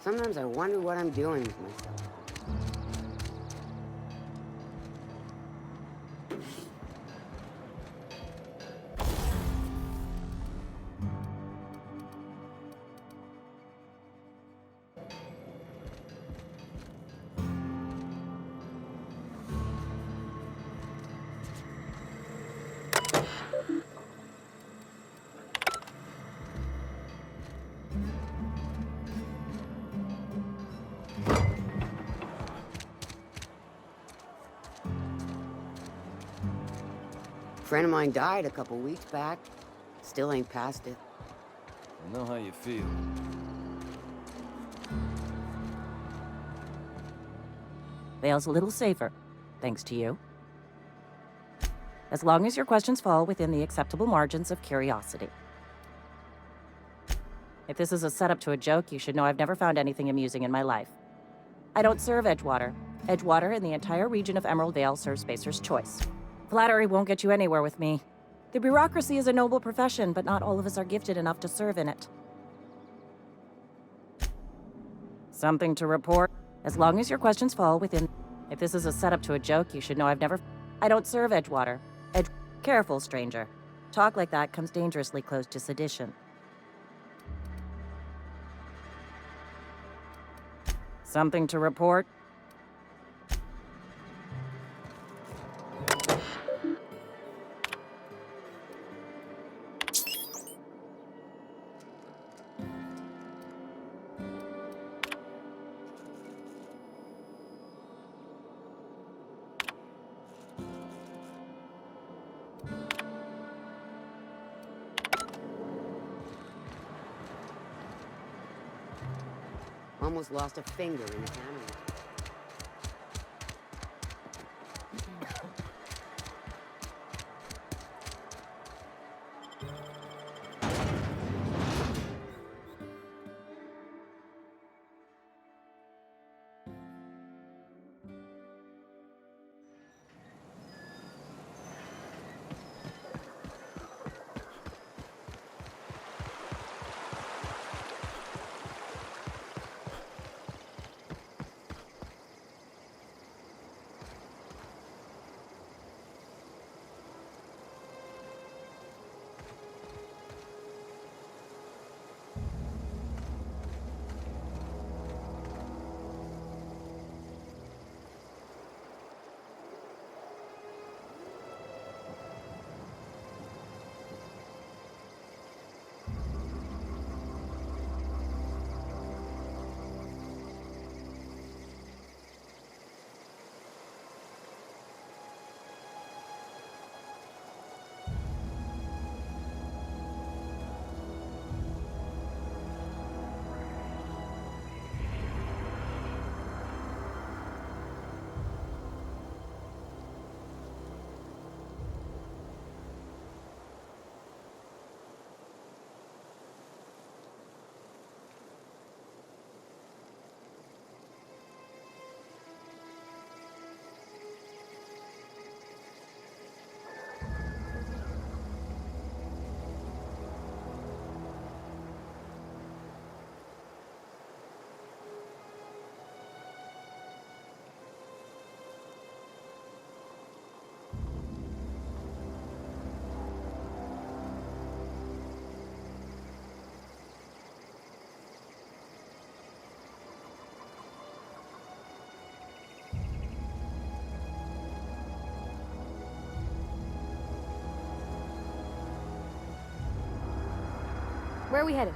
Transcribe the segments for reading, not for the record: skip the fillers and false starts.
Sometimes I wonder what I'm doing with myself. A friend of mine died a couple weeks back. Still ain't past it. I know how you feel. Vale's a little safer, thanks to you. As long as your questions fall within the acceptable margins of curiosity. If this is a setup to a joke, you should know I've never found anything amusing in my life. I don't serve Edgewater. Edgewater and the entire region of Emerald Vale serves Spacer's Choice. Flattery won't get you anywhere with me. The bureaucracy is a noble profession, but not all of us are gifted enough to serve in it. Something to report? As long as your questions fall within... If this is a setup to a joke, you should know I've never... I don't serve Edgewater. Careful, stranger. Talk like that comes dangerously close to sedition. Something to report? Almost lost a finger in the hammer. Where are we headed?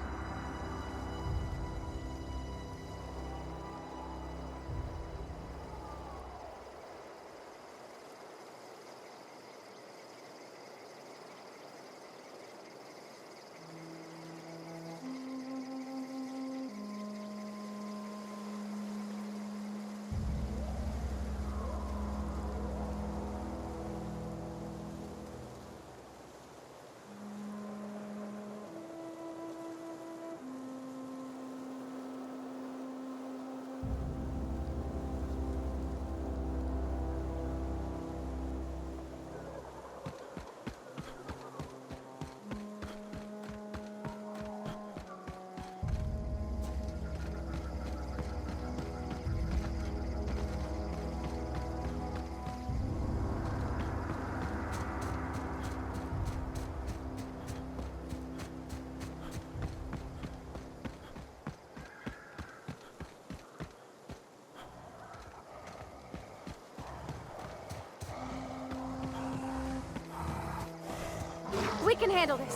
We can handle this.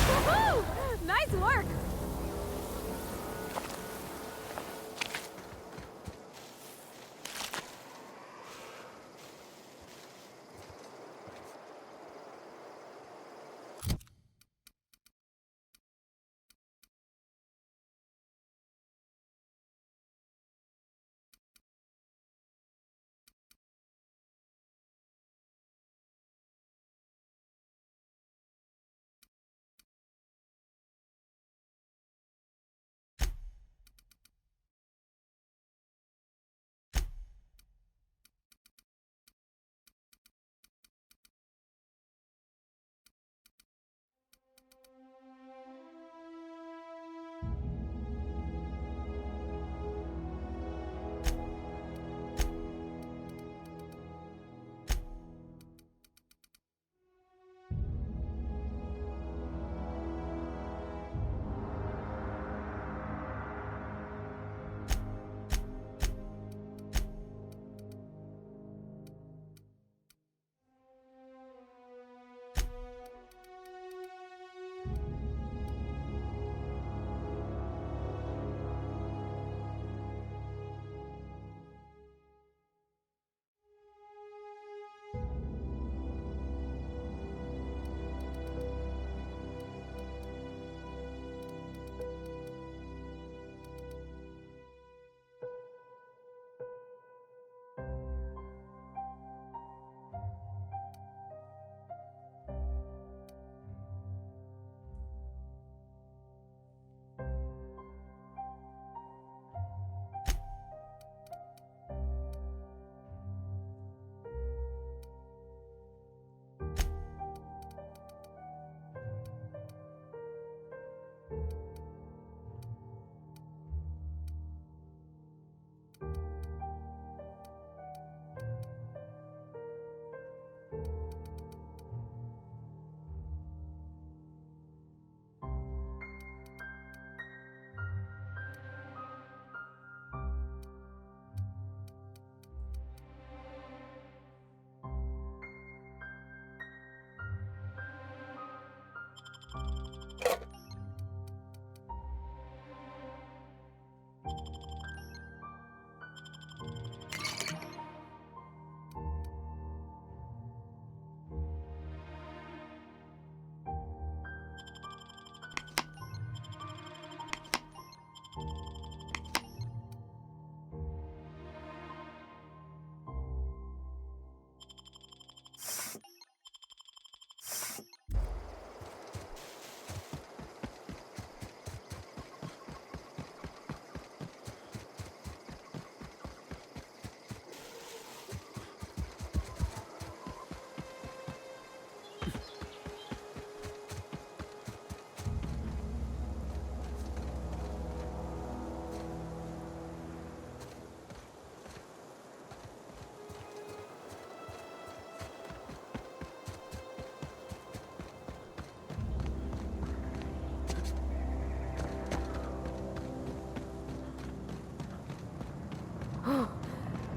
Woohoo! Nice work!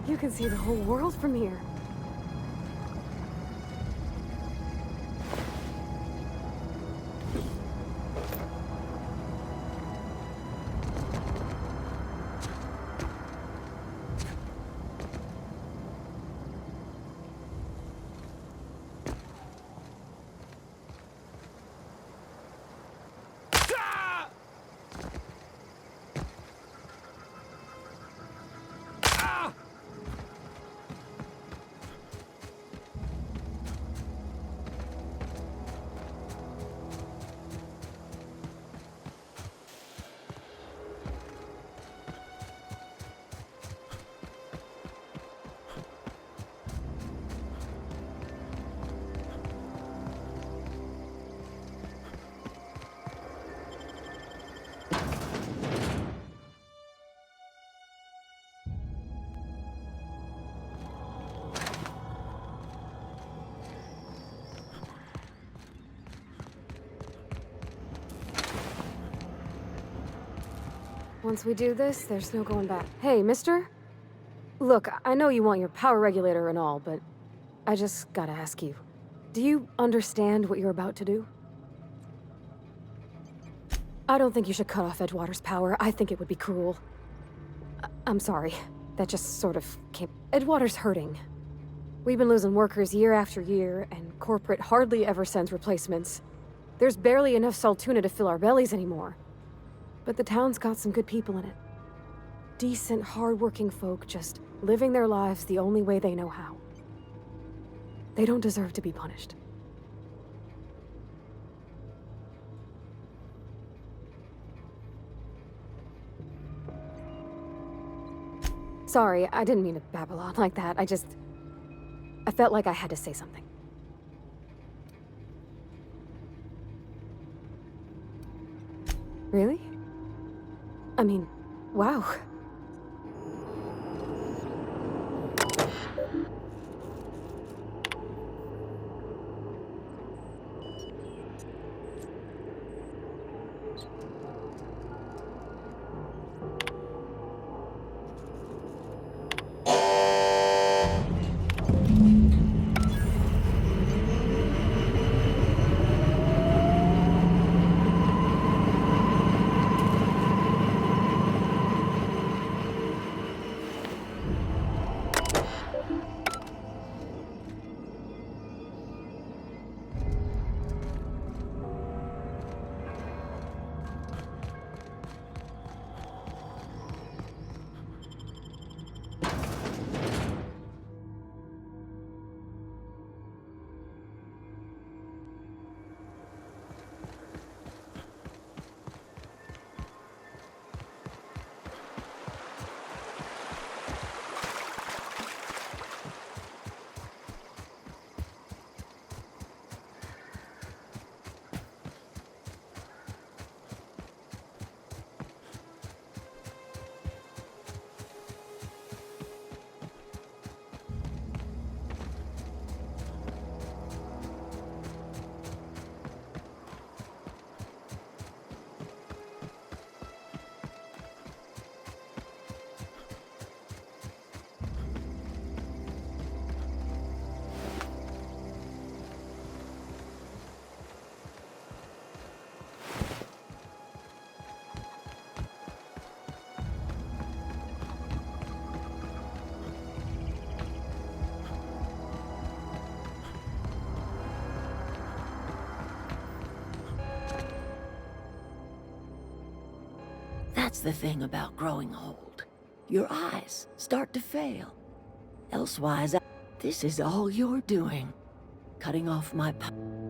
You can see the whole world from here. Once we do this, there's no going back. Hey, mister? Look, I know you want your power regulator and all, but I just gotta ask you. Do you understand what you're about to do? I don't think you should cut off Edgewater's power. I think it would be cruel. I'm sorry. That just sort of came... Edgewater's hurting. We've been losing workers year after year, and corporate hardly ever sends replacements. There's barely enough Saltuna to fill our bellies anymore. But the town's got some good people in it. Decent, hard-working folk just living their lives the only way they know how. They don't deserve to be punished. Sorry, I didn't mean to babble on like that. I felt like I had to say something. Really? I mean, wow. That's the thing about growing old. Your eyes start to fail. Elsewise, this is all you're doing. Cutting off my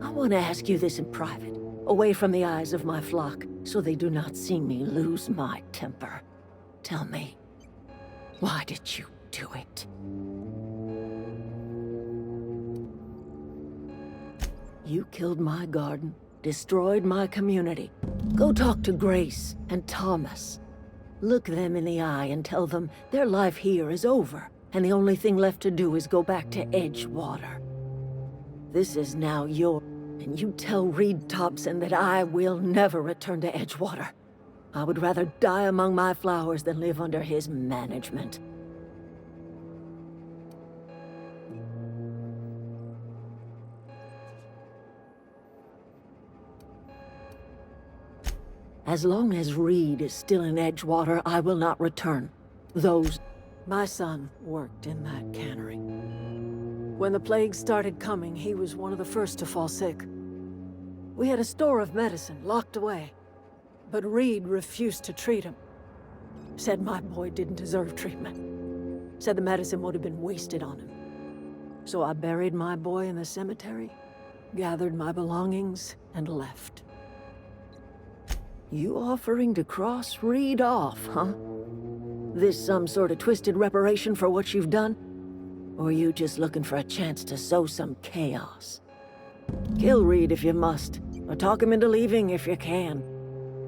I want to ask you this in private, away from the eyes of my flock, so they do not see me lose my temper. Tell me, why did you do it? You killed my garden, destroyed my community. Go talk to Grace and Thomas. Look them in the eye and tell them their life here is over, and the only thing left to do is go back to Edgewater. This is now your... And you tell Reed Thompson that I will never return to Edgewater. I would rather die among my flowers than live under his management. As long as Reed is still in Edgewater, I will not return. My son worked in that cannery. When the plague started coming, he was one of the first to fall sick. We had a store of medicine locked away, but Reed refused to treat him. Said my boy didn't deserve treatment. Said the medicine would have been wasted on him. So I buried my boy in the cemetery, gathered my belongings, and left. You offering to cross Reed off, huh? This some sort of twisted reparation for what you've done? Or you just looking for a chance to sow some chaos? Kill Reed if you must, or talk him into leaving if you can.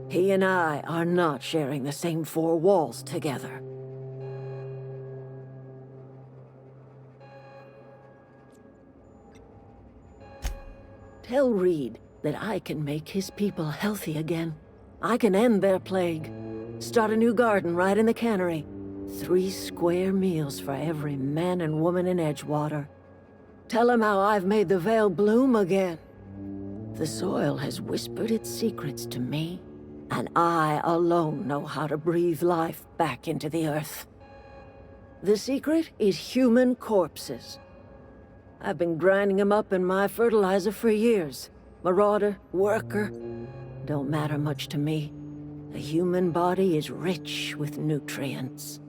He and I are not sharing the same four walls together. Tell Reed that I can make his people healthy again. I can end their plague. Start a new garden right in the cannery. 3 square meals for every man and woman in Edgewater. Tell him how I've made the Vale bloom again. The soil has whispered its secrets to me, and I alone know how to breathe life back into the earth. The secret is human corpses. I've been grinding them up in my fertilizer for years. Marauder, worker, don't matter much to me. The human body is rich with nutrients.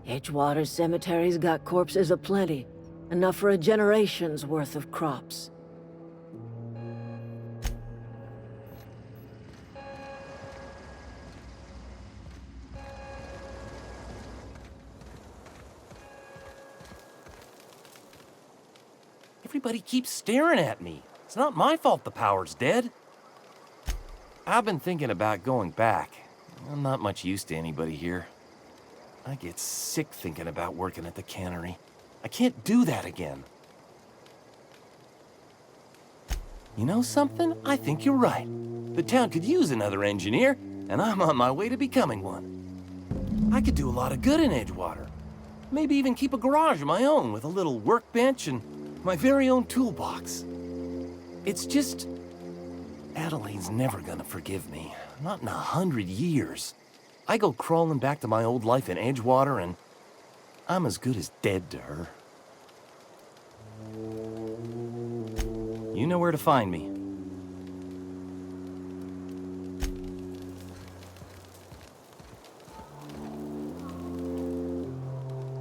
Edgewater Cemetery's got corpses aplenty, enough for a generation's worth of crops. Everybody keeps staring at me. It's not my fault the power's dead. I've been thinking about going back. I'm not much use to anybody here. I get sick thinking about working at the cannery. I can't do that again. You know something? I think you're right. The town could use another engineer, and I'm on my way to becoming one. I could do a lot of good in Edgewater. Maybe even keep a garage of my own with a little workbench and my very own toolbox. It's just... Adelaide's never gonna forgive me. Not in 100 years. I go crawling back to my old life in Edgewater, and I'm as good as dead to her. You know where to find me.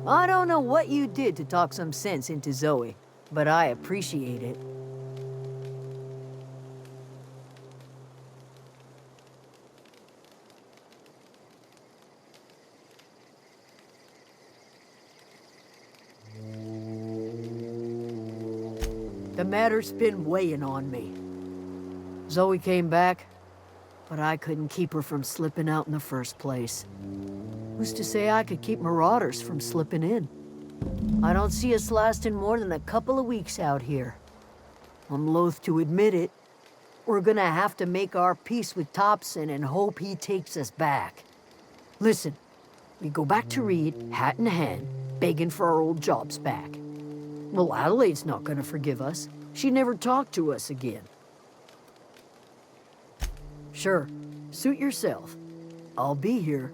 I don't know what you did to talk some sense into Zoe, but I appreciate it. The matter's been weighing on me. Zoe came back, but I couldn't keep her from slipping out in the first place. Who's to say I could keep marauders from slipping in? I don't see us lasting more than a couple of weeks out here. I'm loath to admit it. We're gonna have to make our peace with Topson and hope he takes us back. Listen, we go back to Reed, hat in hand, begging for our old jobs back. Well, Adelaide's not gonna forgive us. She never talked to us again. Sure, suit yourself. I'll be here.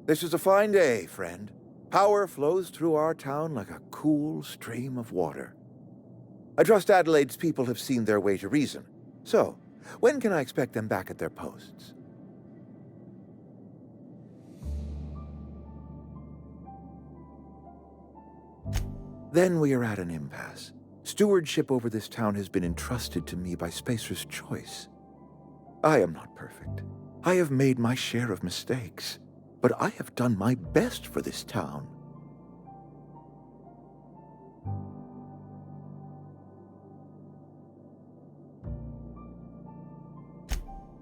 This is a fine day, friend. Power flows through our town like a cool stream of water. I trust Adelaide's people have seen their way to reason. So, when can I expect them back at their posts? Then we are at an impasse. Stewardship over this town has been entrusted to me by Spacer's Choice. I am not perfect. I have made my share of mistakes, but I have done my best for this town.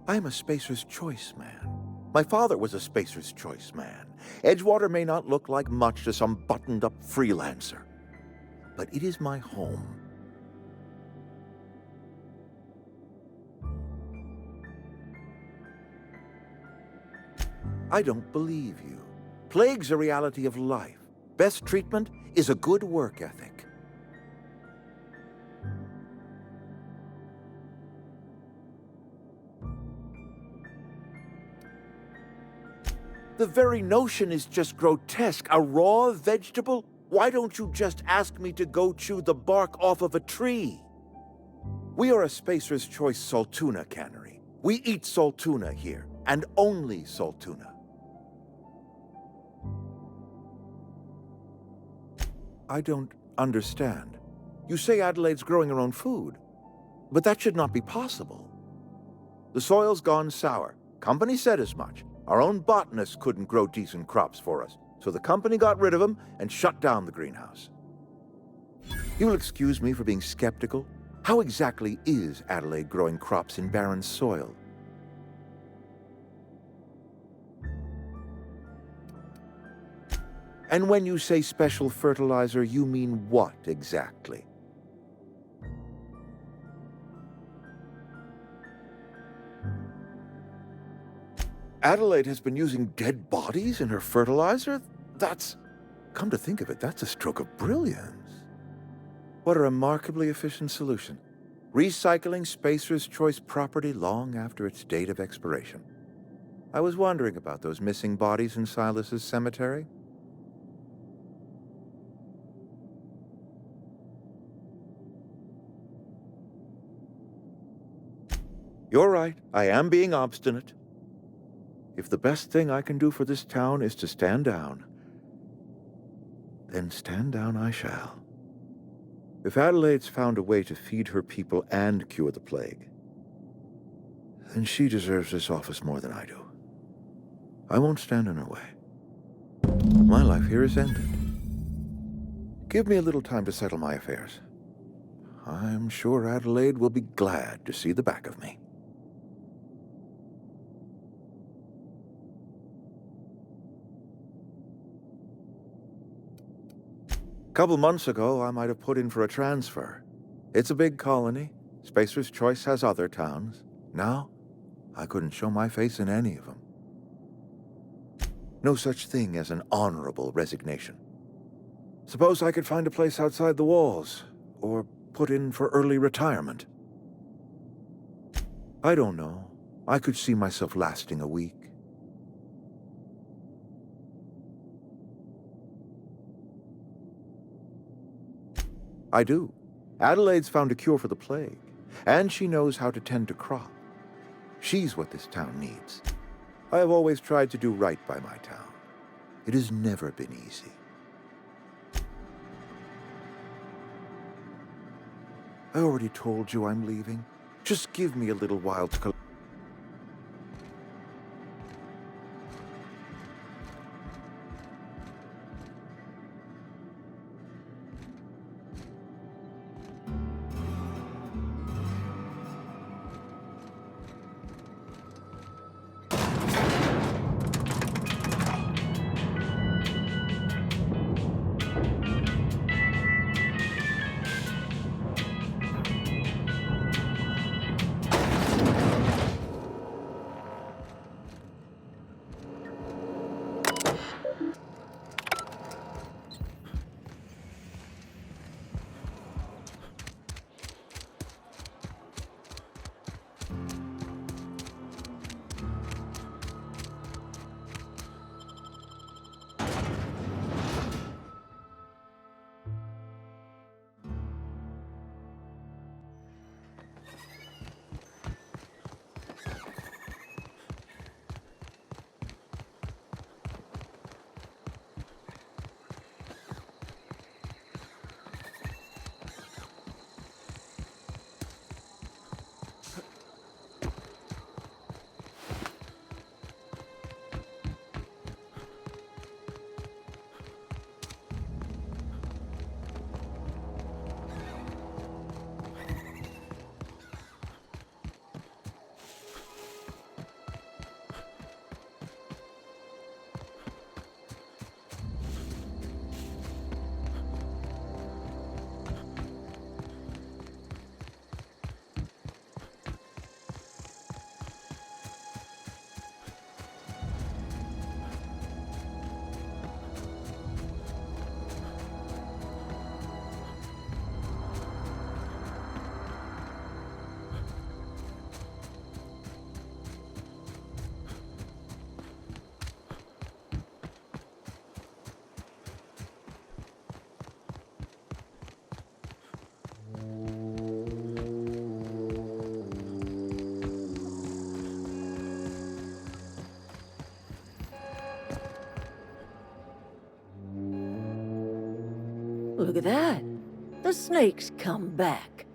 I am a Spacer's Choice man. My father was a Spacer's Choice man. Edgewater may not look like much to some buttoned-up freelancer, but it is my home. I don't believe you. Plague's a reality of life. Best treatment is a good work ethic. The very notion is just grotesque. A raw vegetable? Why don't you just ask me to go chew the bark off of a tree? We are a Spacer's Choice Saltuna cannery. We eat saltuna here, and only saltuna. I don't understand. You say Adelaide's growing her own food, but that should not be possible. The soil's gone sour. Company said as much. Our own botanists couldn't grow decent crops for us, so the company got rid of them and shut down the greenhouse. You'll excuse me for being skeptical. How exactly is Adelaide growing crops in barren soil? And when you say special fertilizer, you mean what exactly? Adelaide has been using dead bodies in her fertilizer? That's... Come to think of it, that's a stroke of brilliance. What a remarkably efficient solution. Recycling Spacer's Choice property long after its date of expiration. I was wondering about those missing bodies in Silas's cemetery. You're right, I am being obstinate. If the best thing I can do for this town is to stand down, then stand down I shall. If Adelaide's found a way to feed her people and cure the plague, then she deserves this office more than I do. I won't stand in her way. My life here is ended. Give me a little time to settle my affairs. I'm sure Adelaide will be glad to see the back of me. Couple months ago, I might have put in for a transfer. It's a big colony. Spacer's Choice has other towns. Now, I couldn't show my face in any of them. No such thing as an honorable resignation. Suppose I could find a place outside the walls, or put in for early retirement. I don't know. I could see myself lasting a week. I do. Adelaide's found a cure for the plague, and she knows how to tend to crop. She's what this town needs. I have always tried to do right by my town. It has never been easy. I already told you I'm leaving. Just give me a little while to collect. Look at that. The snake's come back.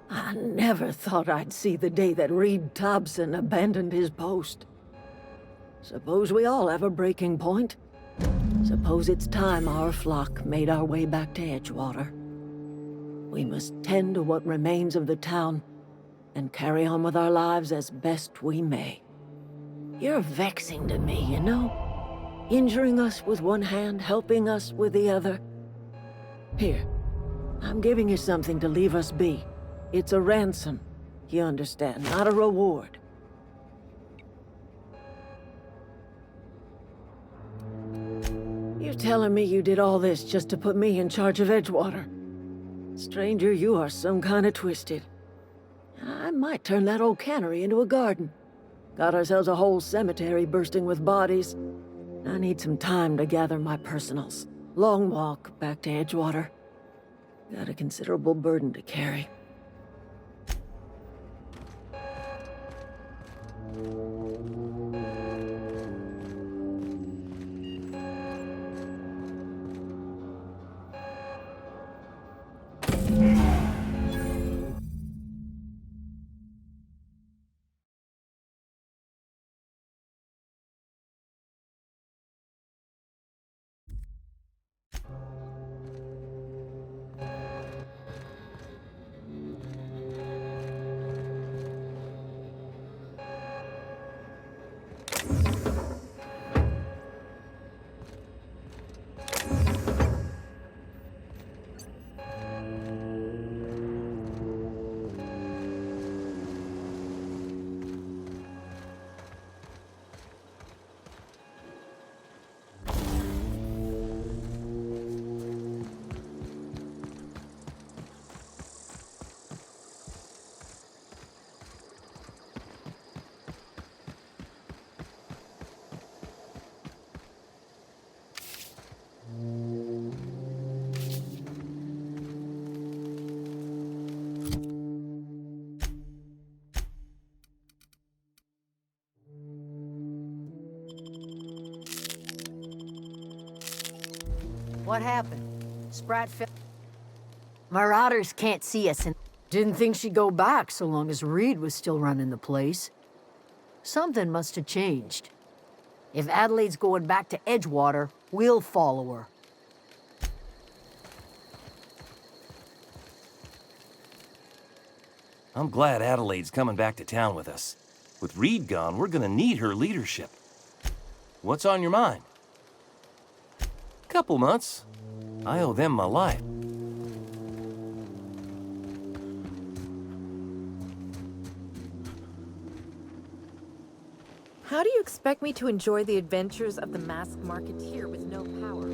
I never thought I'd see the day that Reed Thompson abandoned his post. Suppose we all have a breaking point. Suppose it's time our flock made our way back to Edgewater. We must tend to what remains of the town and carry on with our lives as best we may. You're vexing to me, you know? Injuring us with one hand, helping us with the other. Here, I'm giving you something to leave us be. It's a ransom, you understand, not a reward. You're telling me you did all this just to put me in charge of Edgewater? Stranger, you are some kind of twisted. I might turn that old cannery into a garden. Got ourselves a whole cemetery bursting with bodies. I need some time to gather my personals. Long walk back to Edgewater. Got a considerable burden to carry. What happened? Sprat fell. Marauders can't see us and didn't think she'd go back so long as Reed was still running the place. Something must have changed. If Adelaide's going back to Edgewater, we'll follow her. I'm glad Adelaide's coming back to town with us. With Reed gone, we're gonna need her leadership. What's on your mind? Couple months. I owe them my life. How do you expect me to enjoy the adventures of the masked marketeer with no power?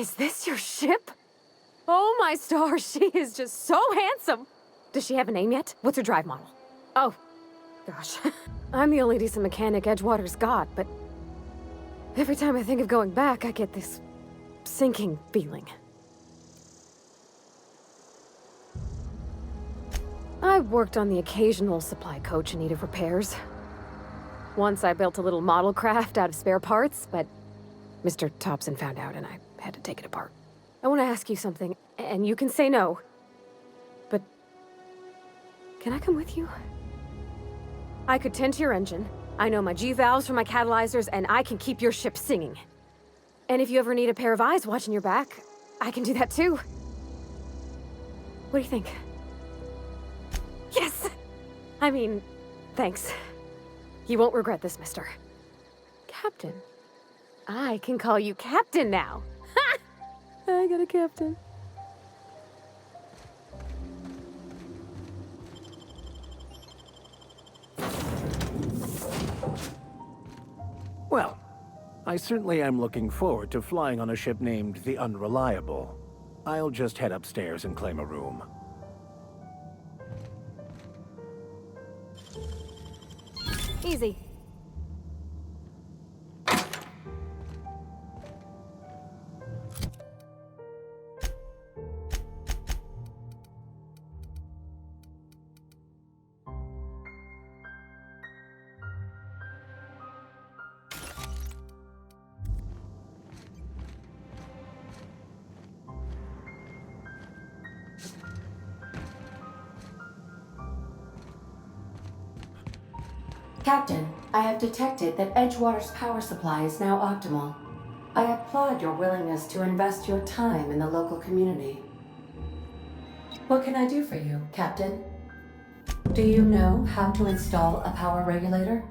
Is this your ship? Oh my stars, she is just so handsome. Does she have a name yet? What's her drive model? Oh, gosh. I'm the only decent mechanic Edgewater's got, but every time I think of going back, I get this sinking feeling. I've worked on the occasional supply coach in need of repairs. Once I built a little model craft out of spare parts, but Mr. Thompson found out and I had to take it apart. I want to ask you something, and you can say no, but can I come with you? I could tend to your engine. I know my G-valves for my catalyzers, and I can keep your ship singing. And if you ever need a pair of eyes watching your back, I can do that too. What do you think? Yes! I mean, thanks. You won't regret this, mister. Captain. I can call you Captain now. Ha! I got a captain. Well, I certainly am looking forward to flying on a ship named the Unreliable. I'll just head upstairs and claim a room. Easy. Captain, I have detected that Edgewater's power supply is now optimal. I applaud your willingness to invest your time in the local community. What can I do for you, Captain? Do you know how to install a power regulator?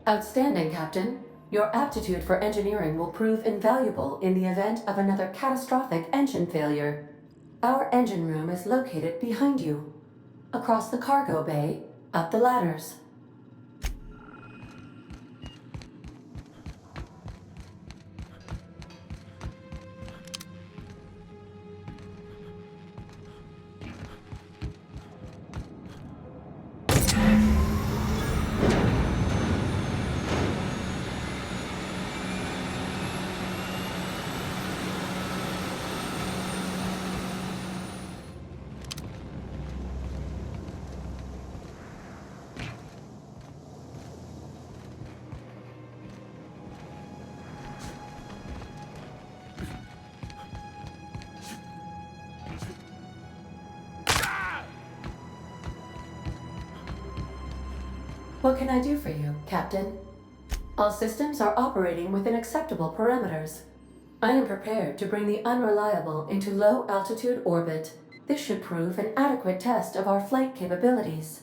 Outstanding, Captain. Your aptitude for engineering will prove invaluable in the event of another catastrophic engine failure. Our engine room is located behind you. Across the cargo bay, up the ladders. What can I do for you, Captain? All systems are operating within acceptable parameters. I am prepared to bring the Unreliable into low-altitude orbit. This should prove an adequate test of our flight capabilities.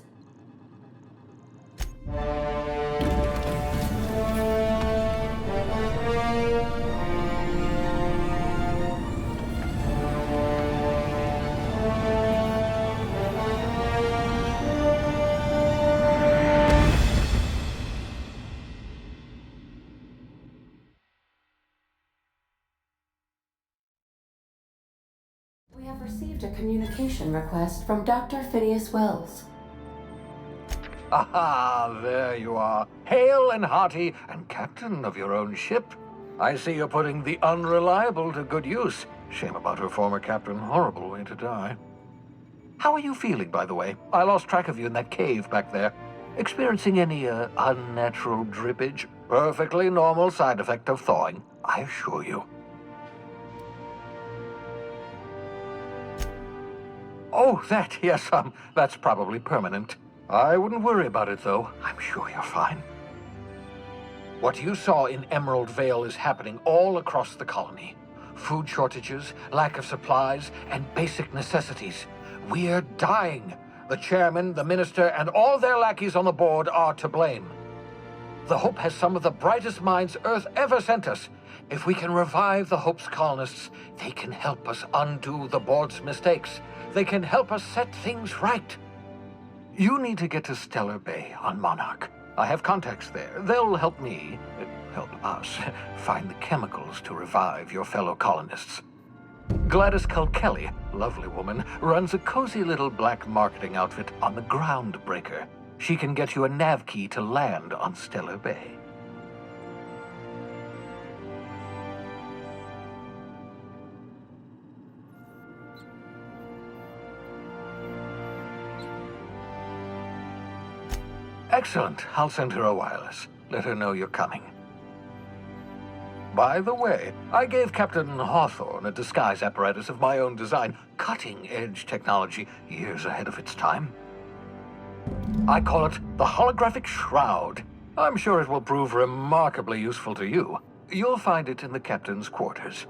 We have received a communication request from Dr. Phineas Wells. Ah, there you are, hale and hearty, and captain of your own ship. I see you're putting the Unreliable to good use. Shame about her former captain. Horrible way to die. How are you feeling, by the way? I lost track of you in that cave back there. Experiencing any, unnatural drippage? Perfectly normal side effect of thawing, I assure you. Oh, that, yes, that's probably permanent. I wouldn't worry about it, though. I'm sure you're fine. What you saw in Emerald Vale is happening all across the colony. Food shortages, lack of supplies, and basic necessities. We're dying. The chairman, the minister, and all their lackeys on the board are to blame. The Hope has some of the brightest minds Earth ever sent us. If we can revive the Hope's colonists, they can help us undo the board's mistakes. They can help us set things right. You need to get to Stellar Bay on Monarch. I have contacts there. They'll help me. help us find the chemicals to revive your fellow colonists. Gladys Culkelly, lovely woman, runs a cozy little black marketing outfit on the Groundbreaker. She can get you a nav key to land on Stellar Bay. Excellent. I'll send her a wireless. Let her know you're coming. By the way, I gave Captain Hawthorne a disguise apparatus of my own design, cutting-edge technology years ahead of its time. I call it the Holographic Shroud. I'm sure it will prove remarkably useful to you. You'll find it in the captain's quarters.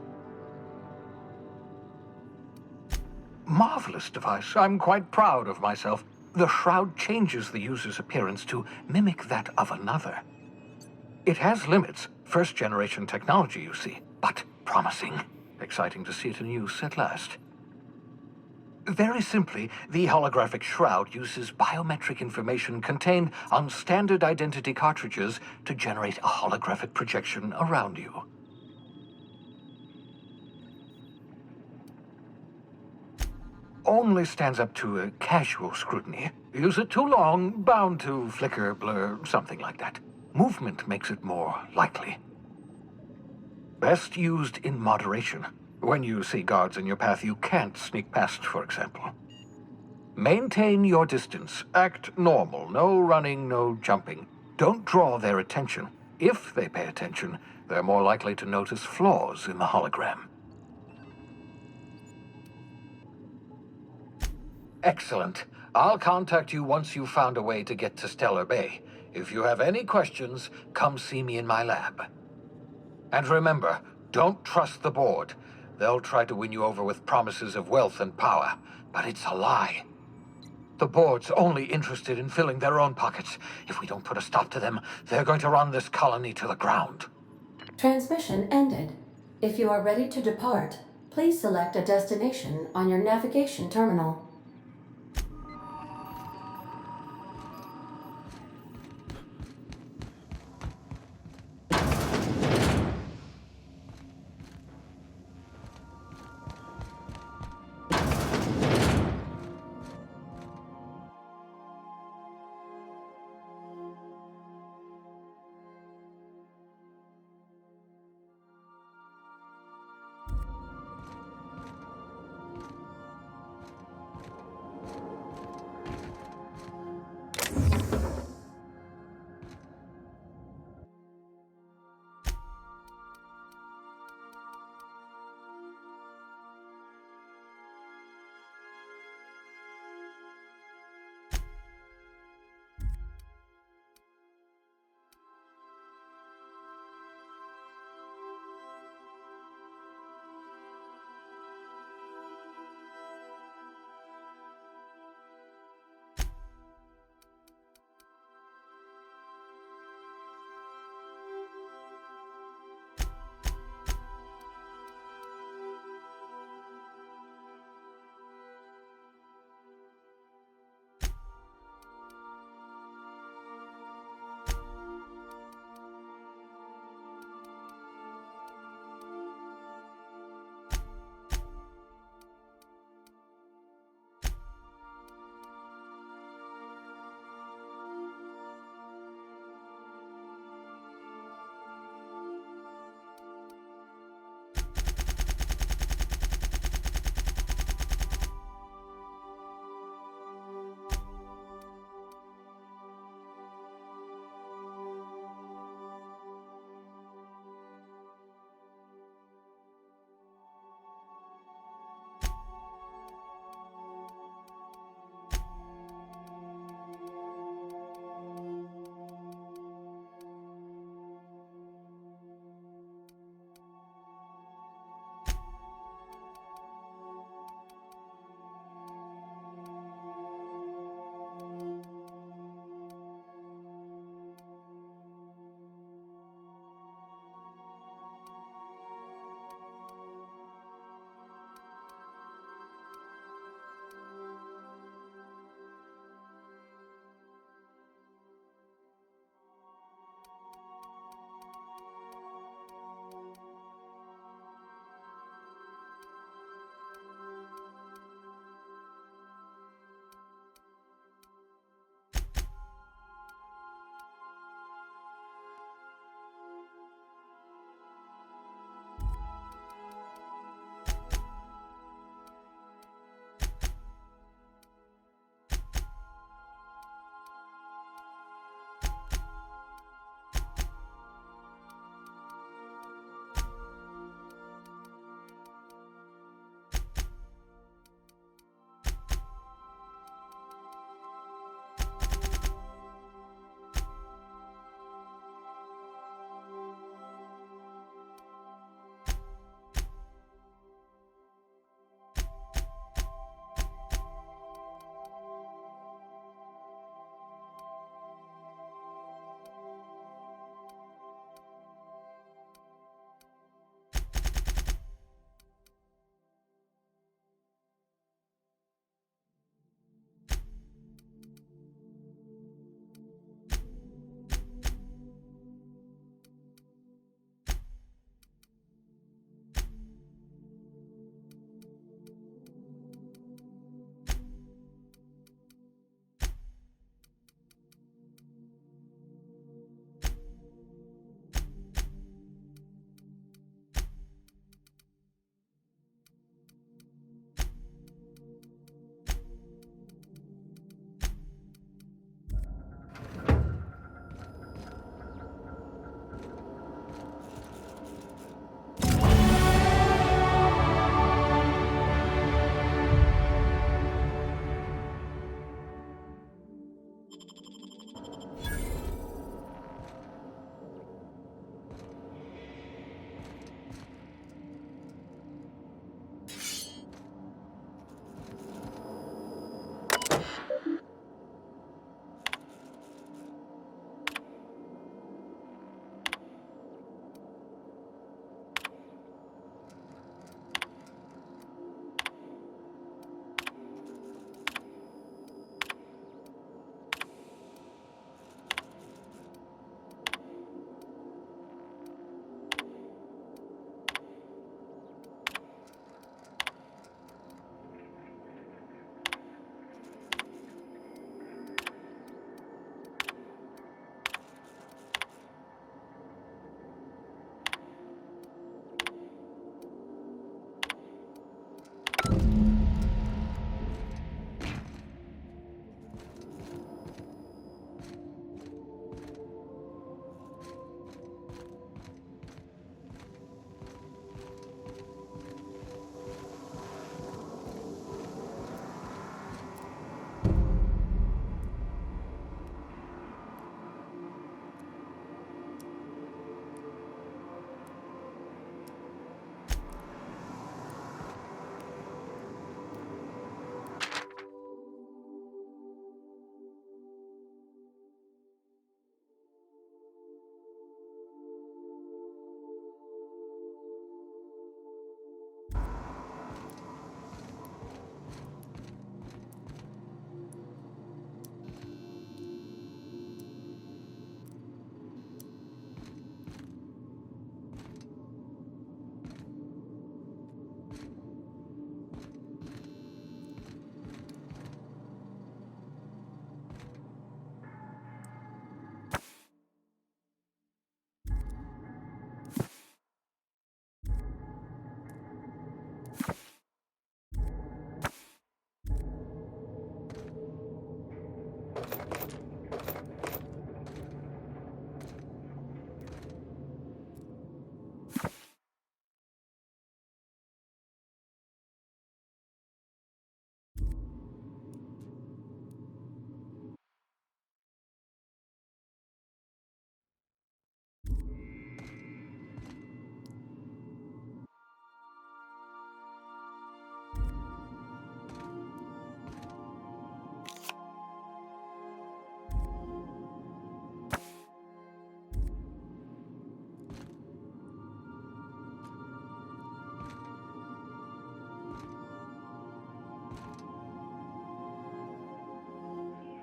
Marvelous device. I'm quite proud of myself. The shroud changes the user's appearance to mimic that of another. It has limits, first-generation technology, you see, but promising. Exciting to see it in use at last. Very simply, the holographic shroud uses biometric information contained on standard identity cartridges to generate a holographic projection around you. Only stands up to a casual scrutiny. Use it too long, bound to flicker, blur, something like that. Movement makes it more likely. Best used in moderation. When you see guards in your path you can't sneak past, for example. Maintain your distance. Act normal. No running, no jumping. Don't draw their attention. If they pay attention, they're more likely to notice flaws in the hologram. Excellent. I'll contact you once you've found a way to get to Stellar Bay. If you have any questions, come see me in my lab. And remember, don't trust the board. They'll try to win you over with promises of wealth and power, but it's a lie. The board's only interested in filling their own pockets. If we don't put a stop to them, they're going to run this colony to the ground. Transmission ended. If you are ready to depart, please select a destination on your navigation terminal.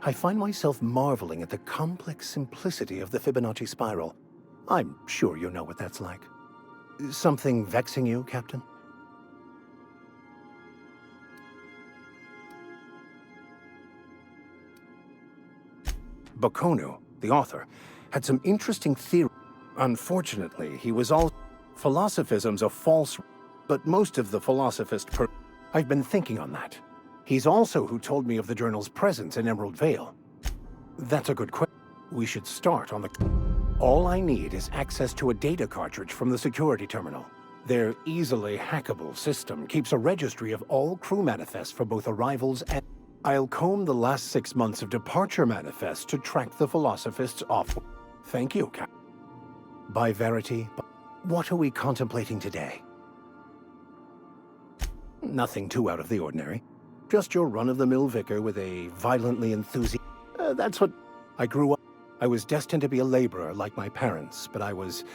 I find myself marveling at the complex simplicity of the Fibonacci spiral. I'm sure you know what that's like. Something vexing you, Captain? Bakonu, the author, had some interesting theories. Unfortunately, he was all... Philosophism's a false... But most of the philosophist I've been thinking on that. He's also who told me of the journal's presence in Emerald Vale. That's a good question. We should start on the... All I need is access to a data cartridge from the security terminal. Their easily hackable system keeps a registry of all crew manifests for both arrivals and... I'll comb the last 6 months of departure manifests to track the philosophists off. Thank you, Cap. By Verity, what are we contemplating today? Nothing too out of the ordinary. Just your run-of-the-mill vicar with a violently enthusiastic... that's what... I grew up... I was destined to be a laborer like my parents, but I was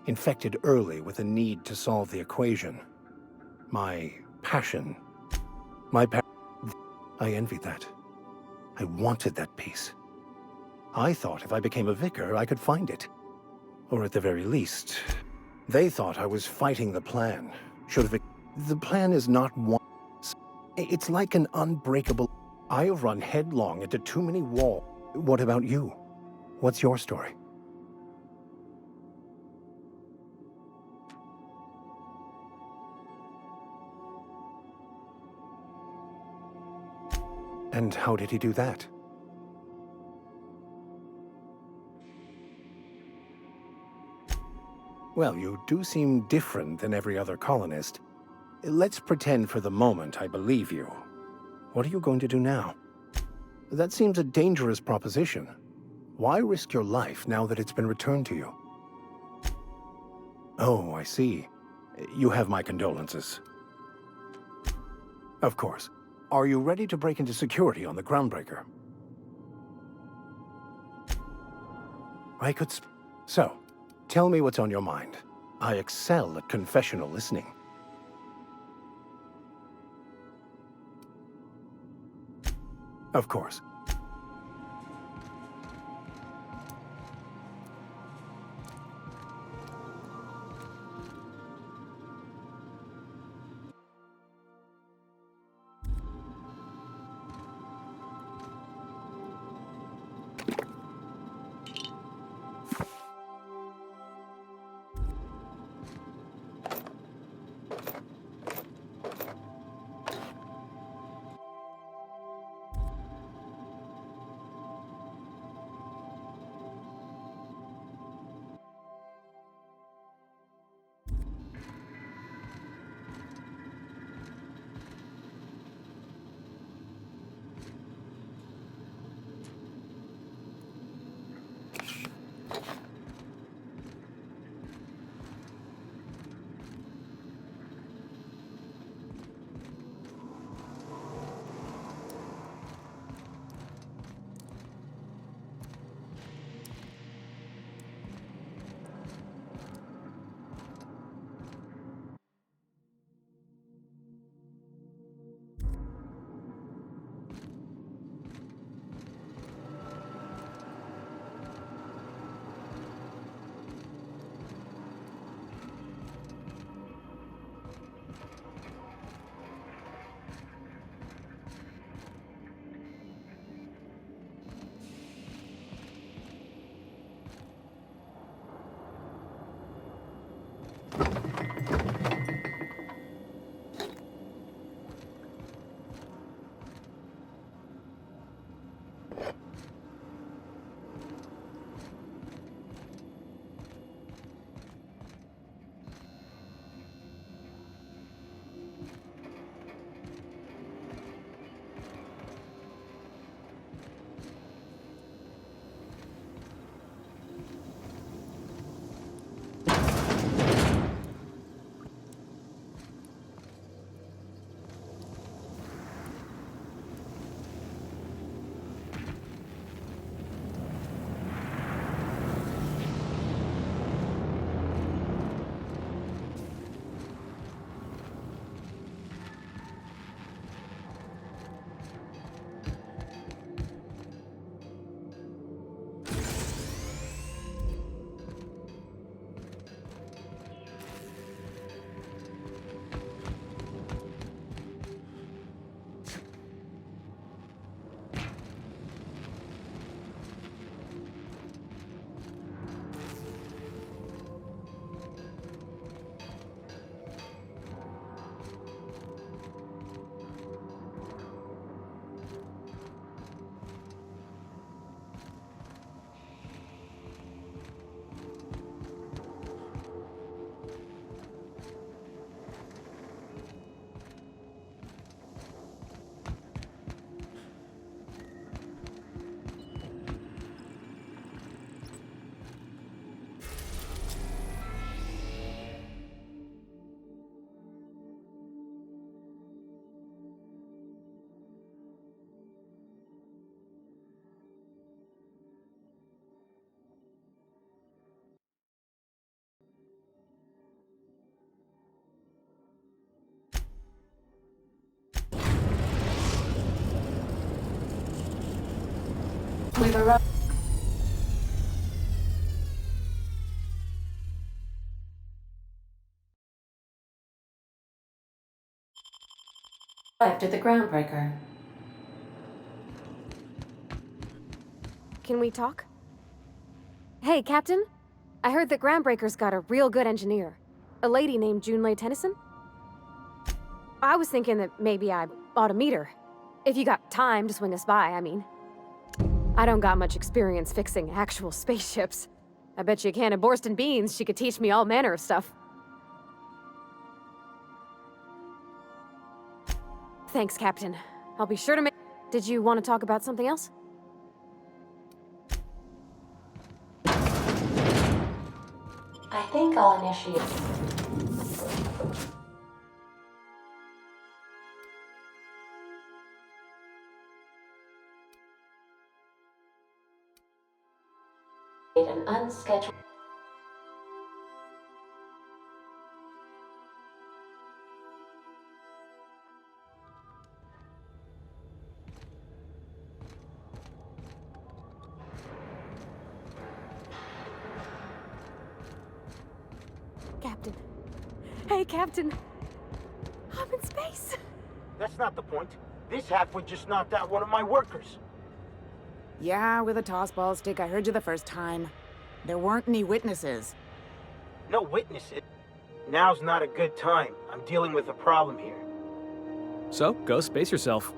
infected early with a need to solve the equation. My passion... I envied that. I wanted that peace. I thought if I became a vicar, I could find it. Or at the very least, they thought I was fighting the plan. Should have... The plan is not one... It's like an unbreakable... I have run headlong into too many walls. What about you? What's your story? And how did he do that? Well, you do seem different than every other colonist. Let's pretend for the moment I believe you. What are you going to do now? That seems a dangerous proposition. Why risk your life now that it's been returned to you? Oh, I see. You have my condolences. Of course. Are you ready to break into security on the Groundbreaker? I could So, tell me what's on your mind. I excel at confessional listening. Of course. Arrived at the Groundbreaker. Can we talk? Hey, Captain. I heard that Groundbreaker's got a real good engineer. A lady named Junlei Tennyson. I was thinking that maybe I ought to meet her. If you got time to swing us by, I mean. I don't got much experience fixing actual spaceships. I bet you a can of Borston beans she could teach me all manner of stuff. Thanks, Captain. I'll be sure to make... Did you want to talk about something else? I think I'll initiate. An unscheduled. Captain. Hey, Captain. I'm in space. That's not the point. This halfwit just knocked out one of my workers. Yeah, with a tossball stick. I heard you the first time. There weren't any witnesses. No witnesses. Now's not a good time. I'm dealing with a problem here. So, go space yourself.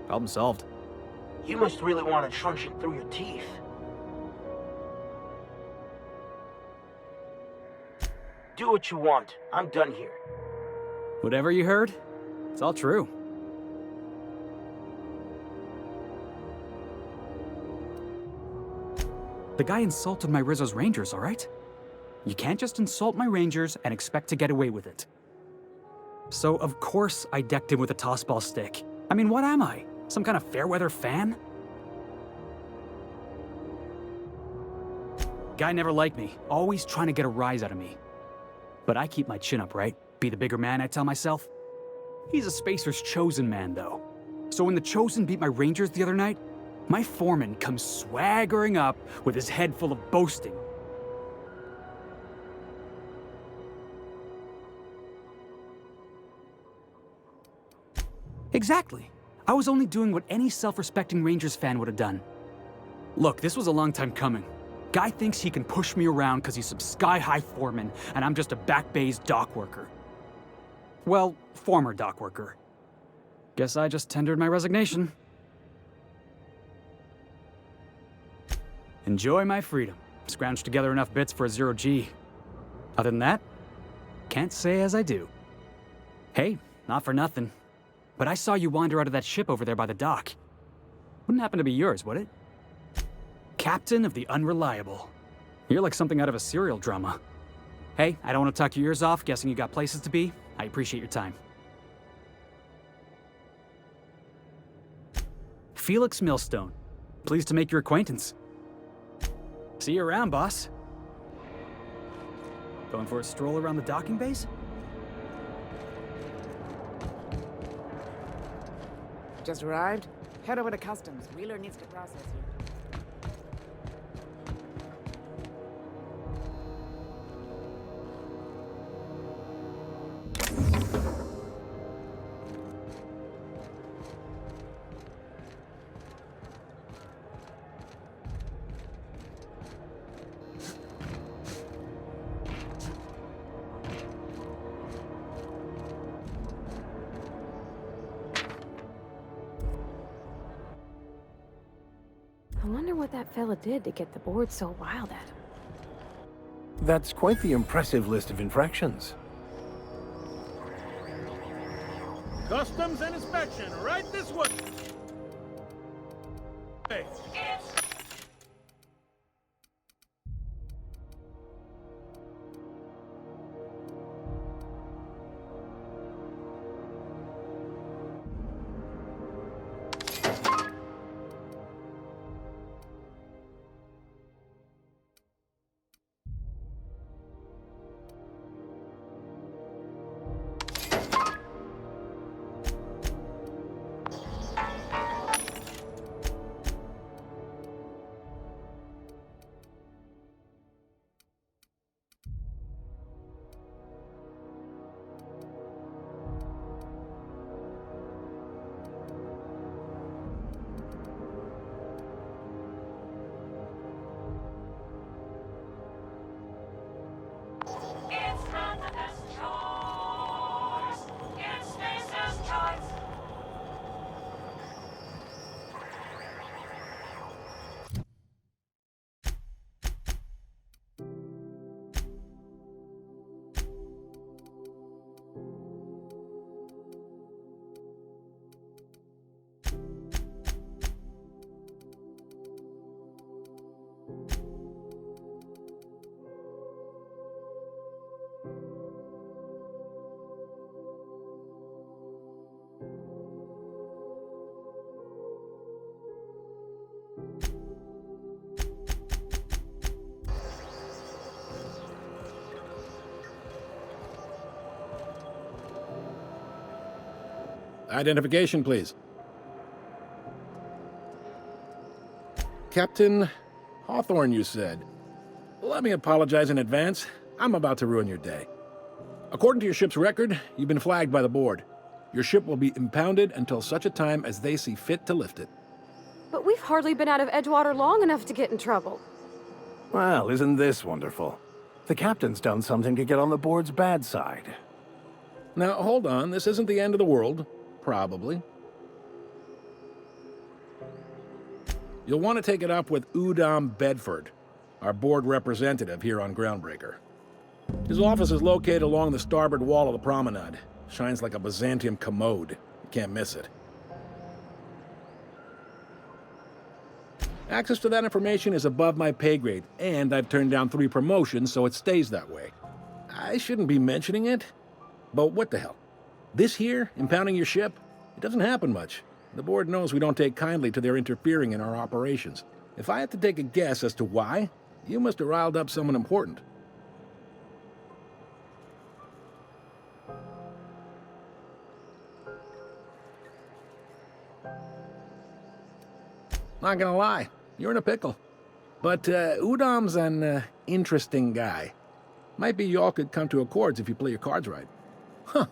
Problem solved. You must really want a truncheon through your teeth. Do what you want. I'm done here. Whatever you heard, it's all true. The guy insulted my Rizzo's Rangers, alright? You can't just insult my Rangers and expect to get away with it. So, of course, I decked him with a tossball stick. I mean, what am I? Some kind of fair-weather fan? Guy never liked me, always trying to get a rise out of me. But I keep my chin up, right? Be the bigger man, I tell myself. He's a Spacer's chosen man, though. So when the Chosen beat my Rangers the other night, my foreman comes swaggering up with his head full of boasting. Exactly. I was only doing what any self-respecting Rangers fan would have done. Look, this was a long time coming. Guy thinks he can push me around because he's some sky-high foreman, and I'm just a back bay's dock worker. Well, former dock worker. Guess I just tendered my resignation. Enjoy my freedom. Scrounged together enough bits for a 0G. Other than that, can't say as I do. Hey, not for nothing, but I saw you wander out of that ship over there by the dock. Wouldn't happen to be yours, would it? Captain of the Unreliable. You're like something out of a serial drama. Hey, I don't want to talk your ears off, guessing you got places to be. I appreciate your time. Felix Millstone. Pleased to make your acquaintance. See you around, boss. Going for a stroll around the docking base? Just arrived? Head over to customs. Wheeler needs to process you. I wonder what that fella did to get the board so wild at him. That's quite the impressive list of infractions. Customs and inspection, right this way. Hey. Identification, please. Captain Hawthorne, you said. Let me apologize in advance. I'm about to ruin your day. According to your ship's record, you've been flagged by the board. Your ship will be impounded until such a time as they see fit to lift it. But we've hardly been out of Edgewater long enough to get in trouble. Well, isn't this wonderful? The captain's done something to get on the board's bad side. Now, hold on. This isn't the end of the world. Probably. You'll want to take it up with Udom Bedford, our board representative here on Groundbreaker. His office is located along the starboard wall of the promenade. Shines like a Byzantium commode. You can't miss it. Access to that information is above my pay grade, and I've turned down 3 promotions, so it stays that way. I shouldn't be mentioning it, but what the hell? This here, impounding your ship, it doesn't happen much. The board knows we don't take kindly to their interfering in our operations. If I had to take a guess as to why, you must have riled up someone important. Not gonna lie, you're in a pickle. But Udom's an interesting guy. Might be y'all could come to accords if you play your cards right. Huh.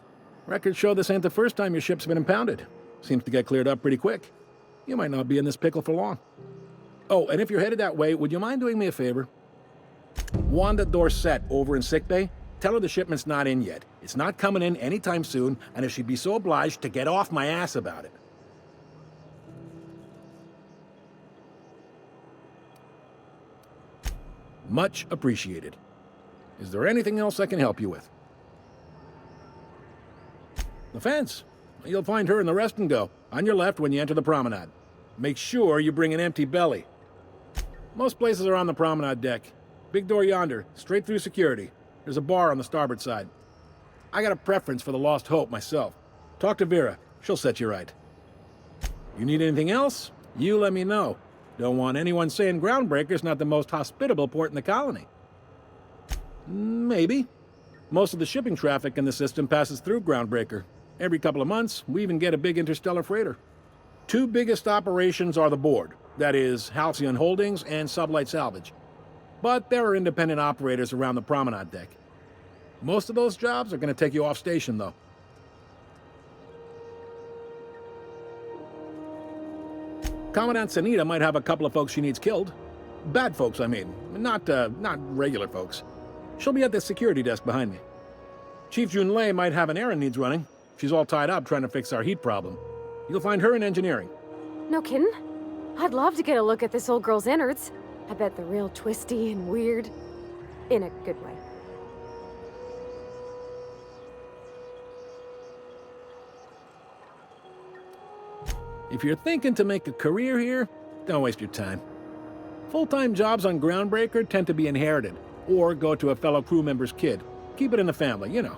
Records show this ain't the first time your ship's been impounded. Seems to get cleared up pretty quick. You might not be in this pickle for long. Oh, and if you're headed that way, would you mind doing me a favor? Wanda Dorset over in sickbay, tell her the shipment's not in yet. It's not coming in anytime soon, and if she'd be so obliged to get off my ass about it. Much appreciated. Is there anything else I can help you with? The fence. You'll find her in the rest and go, on your left when you enter the promenade. Make sure you bring an empty belly. Most places are on the promenade deck. Big door yonder, straight through security. There's a bar on the starboard side. I got a preference for the Lost Hope myself. Talk to Vera. She'll set you right. You need anything else? You let me know. Don't want anyone saying Groundbreaker's not the most hospitable port in the colony. Maybe. Most of the shipping traffic in the system passes through Groundbreaker. Every couple of months, we even get a big interstellar freighter. 2 biggest operations are the board. That is, Halcyon Holdings and Sublight Salvage. But there are independent operators around the promenade deck. Most of those jobs are going to take you off station, though. Commandant Sanita might have a couple of folks she needs killed. Bad folks, I mean. Not regular folks. She'll be at the security desk behind me. Chief Junlei might have an errand needs running. She's all tied up trying to fix our heat problem. You'll find her in engineering. No kidding? I'd love to get a look at this old girl's innards. I bet they're real twisty and weird. In a good way. If you're thinking to make a career here, don't waste your time. Full-time jobs on Groundbreaker tend to be inherited, or go to a fellow crew member's kid. Keep it in the family, you know.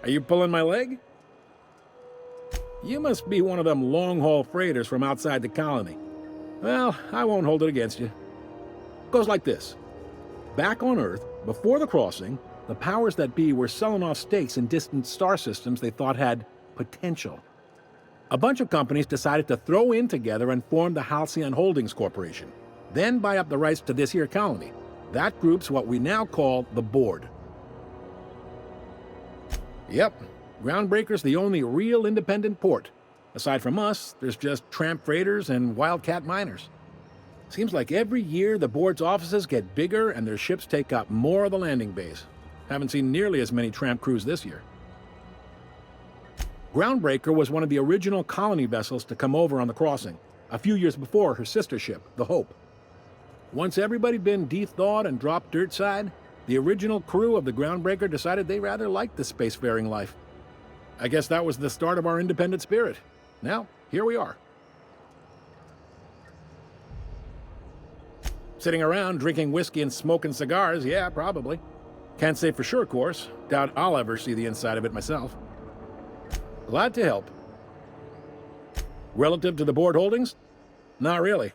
Are you pulling my leg? You must be one of them long-haul freighters from outside the colony. Well, I won't hold it against you. Goes like this. Back on Earth, before the crossing, the powers that be were selling off stakes in distant star systems they thought had potential. A bunch of companies decided to throw in together and form the Halcyon Holdings Corporation, then buy up the rights to this here colony. That group's what we now call the Board. Yep, Groundbreaker's the only real independent port. Aside from us, there's just tramp freighters and wildcat miners. Seems like every year the Board's offices get bigger and their ships take up more of the landing base. Haven't seen nearly as many tramp crews this year. Groundbreaker was one of the original colony vessels to come over on the crossing, a few years before her sister ship, the Hope. Once everybody'd been de-thawed and dropped dirt side, the original crew of the Groundbreaker decided they rather liked the spacefaring life. I guess that was the start of our independent spirit. Now, here we are. Sitting around drinking whiskey and smoking cigars, yeah, probably. Can't say for sure, of course. Doubt I'll ever see the inside of it myself. Glad to help. Relative to the Board holdings? Not really.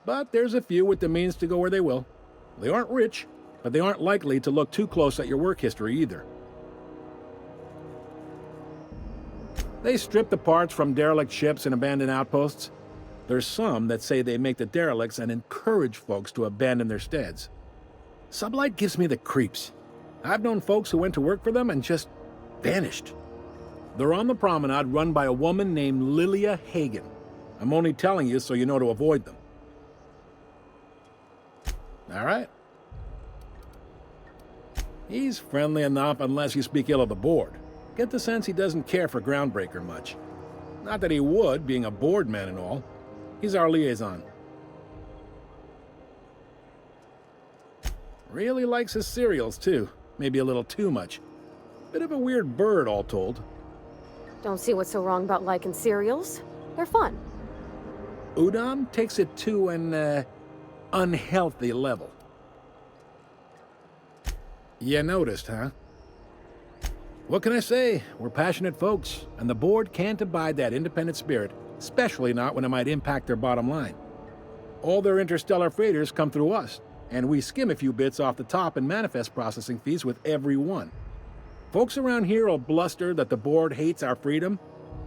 But there's a few with the means to go where they will. They aren't rich, but they aren't likely to look too close at your work history either. They strip the parts from derelict ships and abandoned outposts. There's some that say they make the derelicts and encourage folks to abandon their steads. Sublight gives me the creeps. I've known folks who went to work for them and just vanished. They're on the promenade run by a woman named Lilia Hagen. I'm only telling you so you know to avoid them. All right. He's friendly enough unless you speak ill of the board. Get the sense he doesn't care for Groundbreaker much. Not that he would, being a board man and all. He's our liaison. Really likes his cereals, too. Maybe a little too much. Bit of a weird bird, all told. Don't see what's so wrong about liking cereals. They're fun. Udam takes it to an, unhealthy level. You noticed, huh? What can I say? We're passionate folks, and the board can't abide that independent spirit, especially not when it might impact their bottom line. All their interstellar freighters come through us, and we skim a few bits off the top in manifest processing fees with every one. Folks around here will bluster that the board hates our freedom,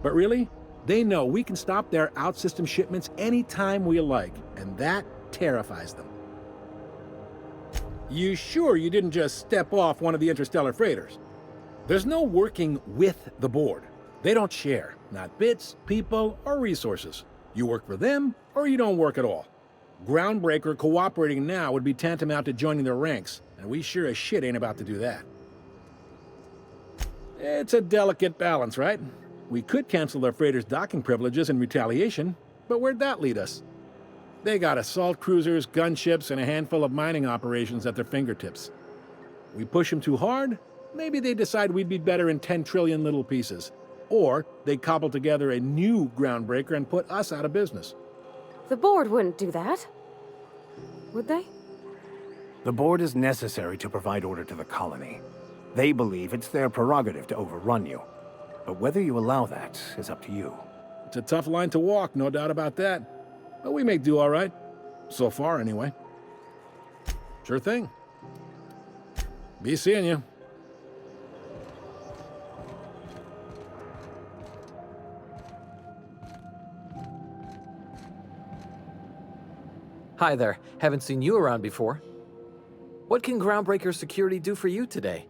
but really, they know we can stop their out-system shipments anytime we like, and that terrifies them. You sure you didn't just step off one of the interstellar freighters? There's no working with the board. They don't share, not bits, people, or resources. You work for them, or you don't work at all. Groundbreaker cooperating now would be tantamount to joining their ranks, and we sure as shit ain't about to do that. It's a delicate balance, right? We could cancel their freighters' docking privileges in retaliation, but where'd that lead us? They got assault cruisers, gunships, and a handful of mining operations at their fingertips. We push them too hard, maybe they decide we'd be better in 10 trillion little pieces. Or they cobble together a new Groundbreaker and put us out of business. The board wouldn't do that. Would they? The board is necessary to provide order to the colony. They believe it's their prerogative to overrun you. But whether you allow that is up to you. It's a tough line to walk, no doubt about that. But we may do all right. So far, anyway. Sure thing. Be seeing you. Hi there. Haven't seen you around before. What can Groundbreaker Security do for you today?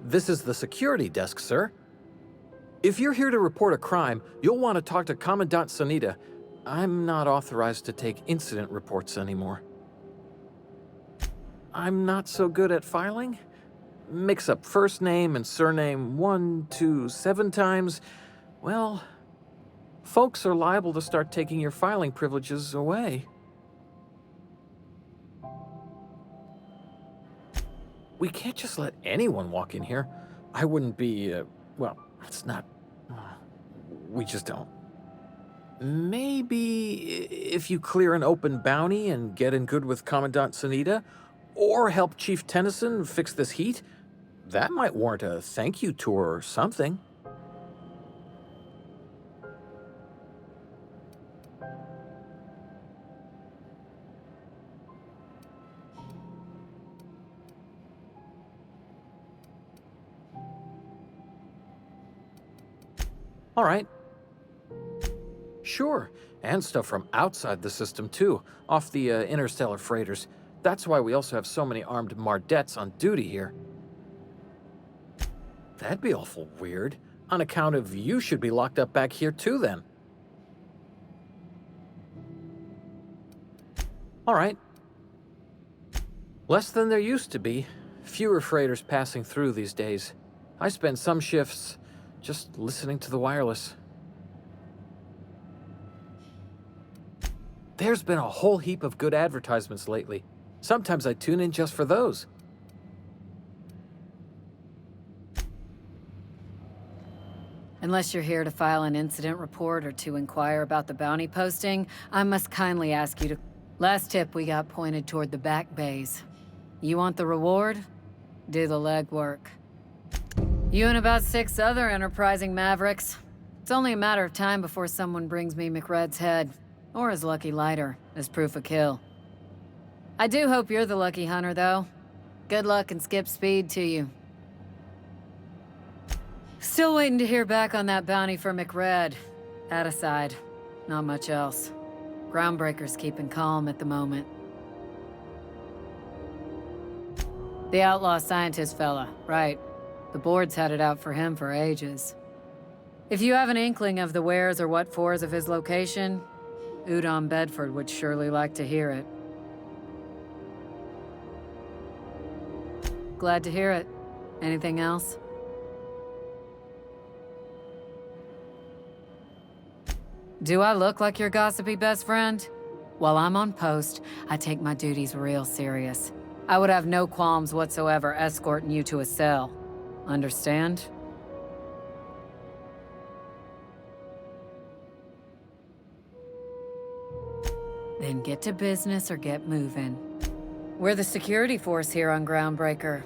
This is the security desk, sir. If you're here to report a crime, you'll want to talk to Commandant Sanita. I'm not authorized to take incident reports anymore. I'm not so good at filing. Mix up first name and surname 1, 2, 7 times. Well, folks are liable to start taking your filing privileges away. We can't just let anyone walk in here. I wouldn't be, well, it's not... we just don't. Maybe if you clear an open bounty and get in good with Commandant Sanita, or help Chief Tennyson fix this heat, that might warrant a thank you tour or something. All right. Sure, and stuff from outside the system too, off the interstellar freighters. That's why we also have so many armed Mardettes on duty here. That'd be awful weird. On account of you should be locked up back here too then. All right. Less than there used to be. Fewer freighters passing through these days. I spend some shifts just listening to the wireless. There's been a whole heap of good advertisements lately. Sometimes I tune in just for those. Unless you're here to file an incident report or to inquire about the bounty posting, I must kindly ask you to... Last tip we got pointed toward the back bays. You want the reward? Do the legwork. You and about 6 other enterprising mavericks. It's only a matter of time before someone brings me McRed's head, or his lucky lighter, as proof of kill. I do hope you're the lucky hunter, though. Good luck and skip speed to you. Still waiting to hear back on that bounty for McRed. That aside, not much else. Groundbreaker's keeping calm at the moment. The outlaw scientist fella, right. The board's had it out for him for ages. If you have an inkling of the wheres or what fors of his location, Udon Bedford would surely like to hear it. Glad to hear it. Anything else? Do I look like your gossipy best friend? While I'm on post, I take my duties real serious. I would have no qualms whatsoever escorting you to a cell. Understand? Then get to business or get moving. We're the security force here on Groundbreaker.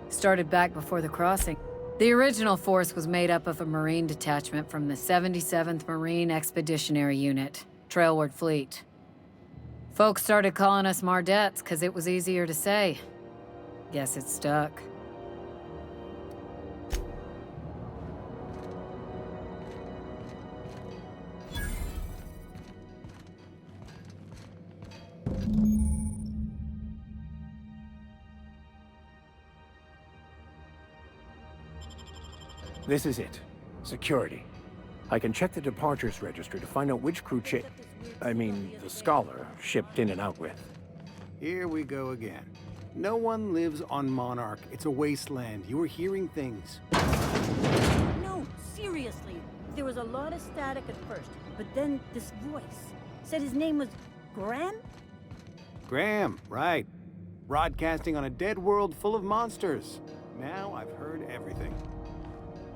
Started back before the crossing. The original force was made up of a Marine detachment from the 77th Marine Expeditionary Unit, Trailward Fleet. Folks started calling us Mardettes because it was easier to say. Guess it stuck. This is it. Security. I can check the departures registry to find out which crew the Scholar shipped in and out with. Here we go again. No one lives on Monarch. It's a wasteland. You were hearing things. No, seriously. There was a lot of static at first, but then this voice said his name was Graham? Graham, right. Broadcasting on a dead world full of monsters. Now I've heard everything.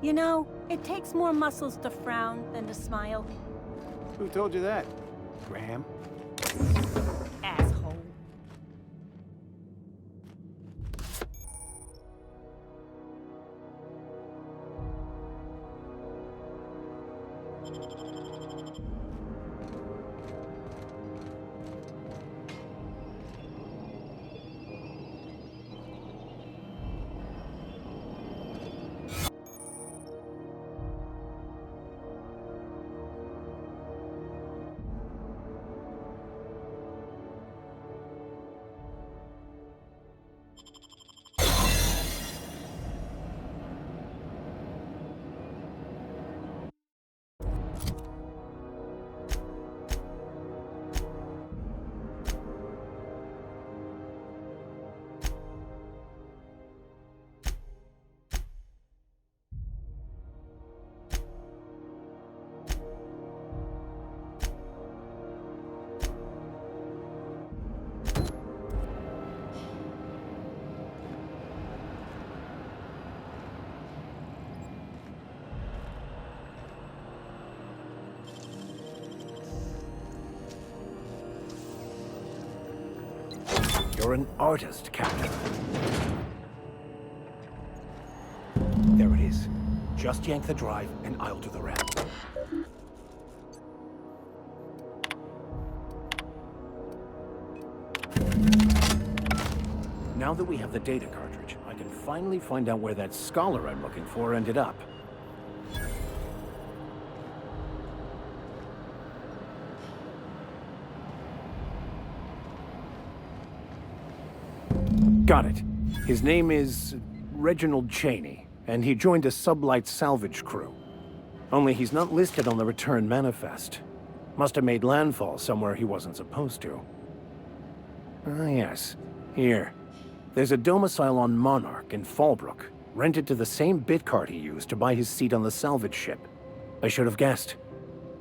You know, it takes more muscles to frown than to smile. Who told you that? Graham? Asshole. You're an artist, Captain. There it is. Just yank the drive, and I'll do the rest. Now that we have the data cartridge, I can finally find out where that Scholar I'm looking for ended up. Got it. His name is Reginald Cheney, and he joined a sublight salvage crew. Only he's not listed on the return manifest. Must have made landfall somewhere he wasn't supposed to. Ah, yes. Here. There's a domicile on Monarch in Fallbrook, rented to the same bit card he used to buy his seat on the salvage ship. I should have guessed.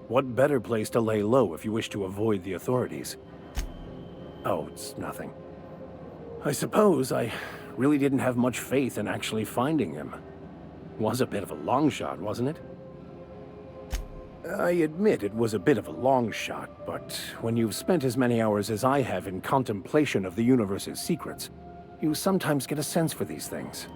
What better place to lay low if you wish to avoid the authorities? Oh, it's nothing. I suppose I really didn't have much faith in actually finding him. Was a bit of a long shot, wasn't it? I admit it was a bit of a long shot, but when you've spent as many hours as I have in contemplation of the universe's secrets, you sometimes get a sense for these things.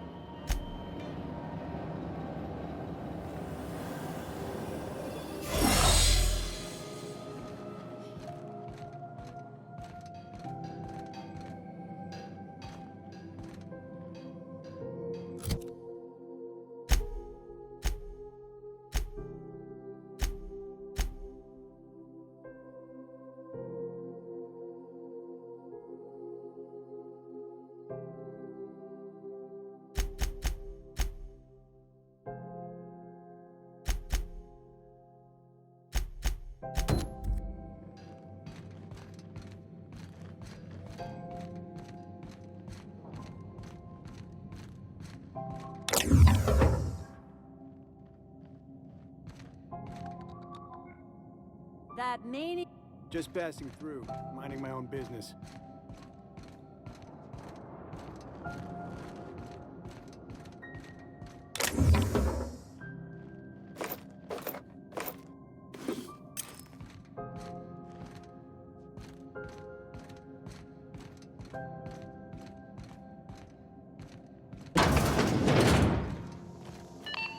That mania. Just passing through, minding my own business.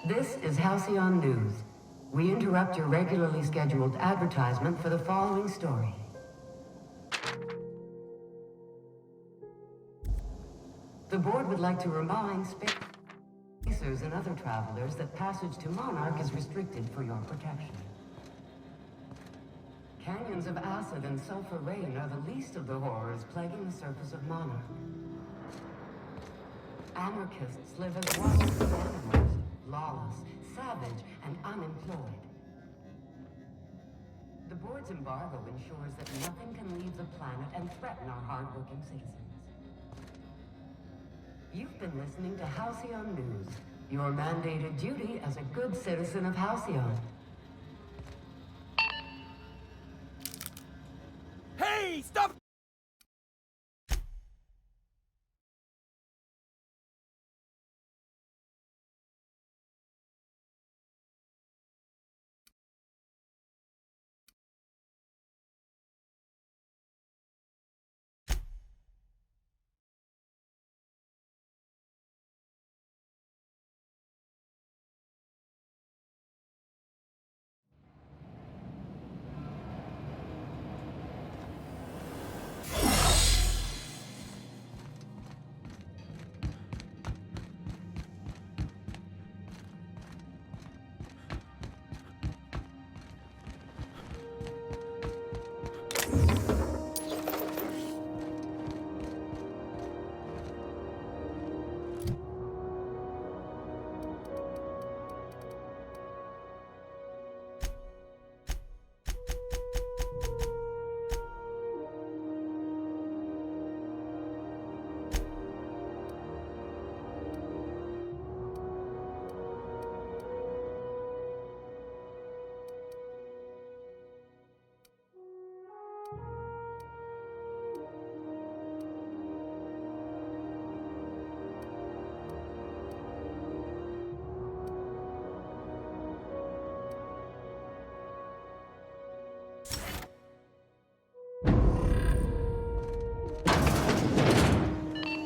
This is Halcyon News. We interrupt your regularly scheduled advertisement for the following story. The board would like to remind spacers and other travelers that passage to Monarch is restricted for your protection. Canyons of acid and sulfur rain are the least of the horrors plaguing the surface of Monarch. Anarchists live as one with the animals, lawless, savage, and unemployed. The board's embargo ensures that nothing can leave the planet and threaten our hardworking citizens. You've been listening to Halcyon News, your mandated duty as a good citizen of Halcyon. Hey, stop!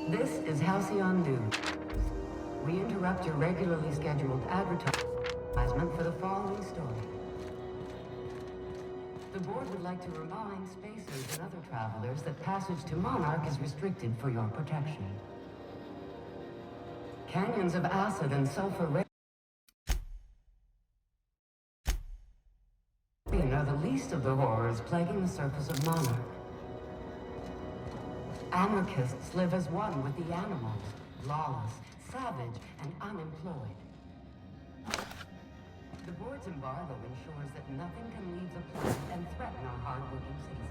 This is Halcyon News. We interrupt your regularly scheduled advertisement for the following story. The board would like to remind spacers and other travelers that passage to Monarch is restricted for your protection. Canyons of acid and sulfur rain are the least of the horrors plaguing the surface of Monarch. Anarchists live as one with the animals, lawless, savage, and unemployed. The board's embargo ensures that nothing can leave the planet and threaten our hardworking citizens.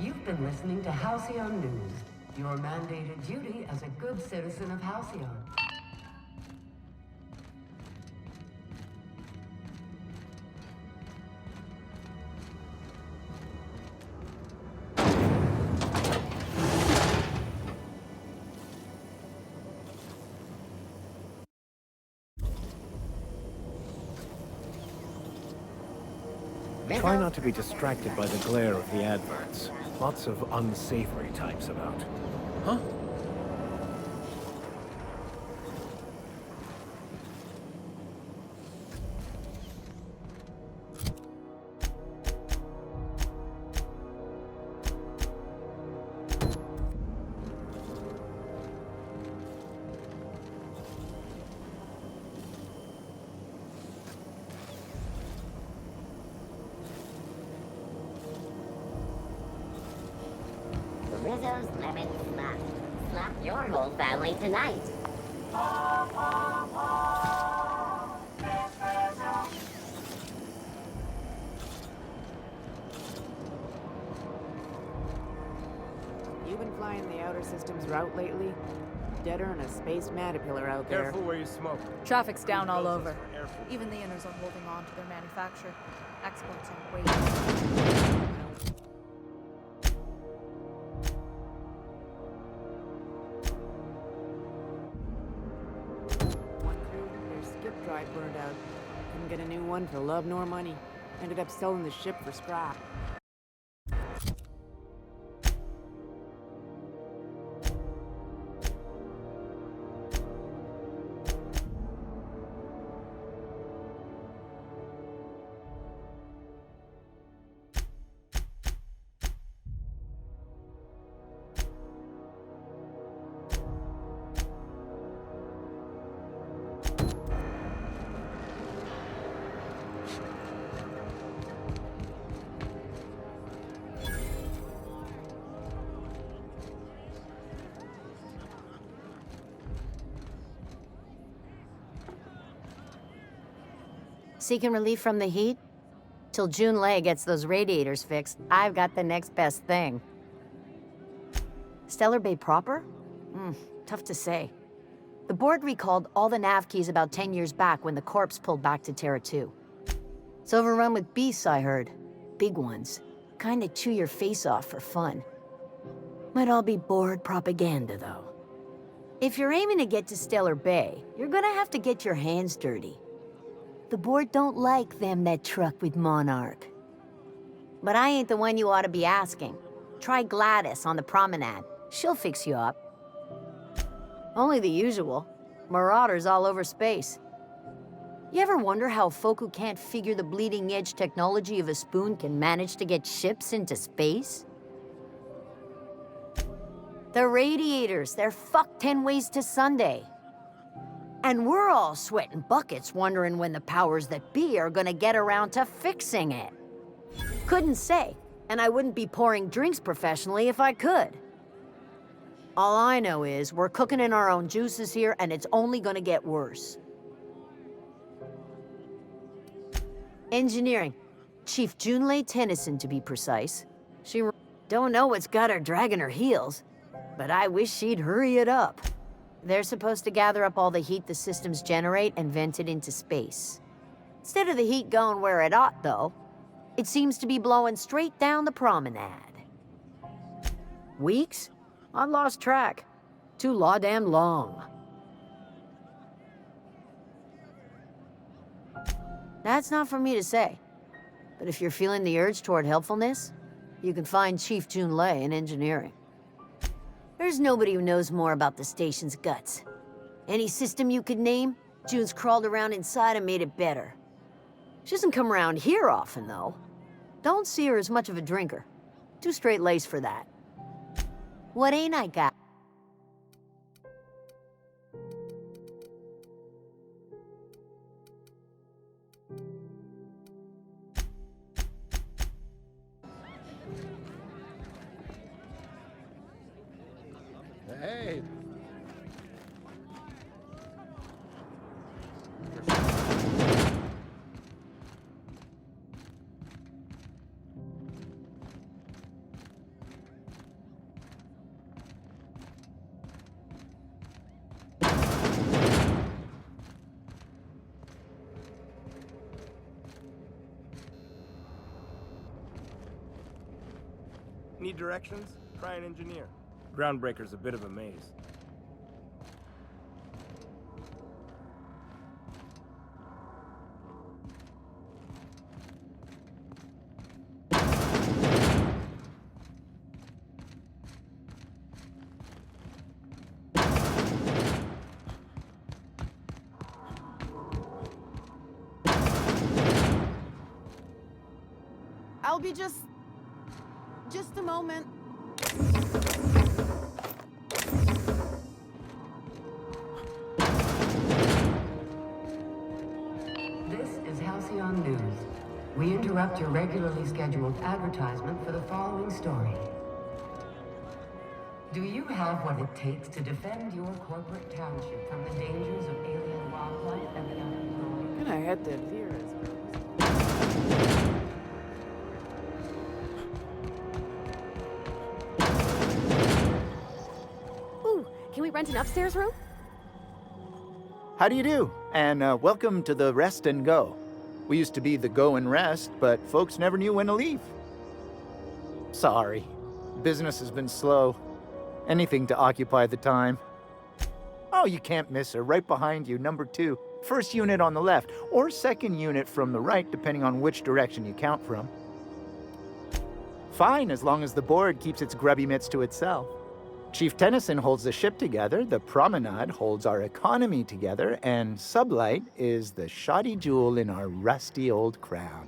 You've been listening to Halcyon News, your mandated duty as a good citizen of Halcyon. Try not to be distracted by the glare of the adverts. Lots of unsavory types about. Huh? Rizzo's Lemon Slap. Slap your whole family tonight. You been flying the Outer Systems route lately? deader than a space caterpillar out there. Careful where you smoke. Traffic's down all over. Even the inners are holding on to their manufacture. Exports are way One crew, their skip drive burned out. Couldn't get a new one for love nor money. Ended up selling the ship for scrap. Seeking relief from the heat? Till Junlei gets those radiators fixed, I've got the next best thing. Stellar Bay proper? Tough to say. The board recalled all the nav keys about 10 years back when the corpse pulled back to Terra 2. It's overrun with beasts, I heard. Big ones. Kinda chew your face off for fun. Might all be board propaganda, though. If you're aiming to get to Stellar Bay, you're gonna have to get your hands dirty. The board don't like them that truck with Monarch. But I ain't the one you ought to be asking. Try Gladys on the promenade. She'll fix you up. Only the usual. Marauders all over space. You ever wonder how folk who can't figure the bleeding edge technology of a spoon can manage to get ships into space? The radiators, they're fucked 10 ways to Sunday. And we're all sweating buckets wondering when the powers that be are gonna get around to fixing it. Couldn't say, and I wouldn't be pouring drinks professionally if I could. All I know is we're cooking in our own juices here, and it's only gonna get worse. Engineering. Chief Junlei Tennyson, to be precise. She don't know what's got her dragging her heels, but I wish she'd hurry it up. They're supposed to gather up all the heat the systems generate and vent it into space. Instead of the heat going where it ought, though, it seems to be blowing straight down the promenade. Weeks? I lost track. Too law-damn long. That's not for me to say. But if you're feeling the urge toward helpfulness, you can find Chief Junlei in engineering. There's nobody who knows more about the station's guts. Any system you could name, June's crawled around inside and made it better. She doesn't come around here often, though. Don't see her as much of a drinker. Too straight-laced for that. What ain't I got? Hey. Need directions? Try an engineer. Groundbreaker's a bit of a maze. I'll be just a moment. This is Halcyon News. We interrupt your regularly scheduled advertisement for the following story. Do you have what it takes to defend your corporate township from the dangers of alien wildlife and the unemployed? Gonna head to Vera's. Can we rent an upstairs room? How do you do? And welcome to the Rest and Go. We used to be the Go and Rest, but folks never knew when to leave. Sorry. Business has been slow. Anything to occupy the time. Oh, you can't miss her. Right behind you, number 2. First unit on the left, or second unit from the right, depending on which direction you count from. Fine, as long as the board keeps its grubby mitts to itself. Chief Tennyson holds the ship together, the Promenade holds our economy together, and Sublight is the shoddy jewel in our rusty old crown.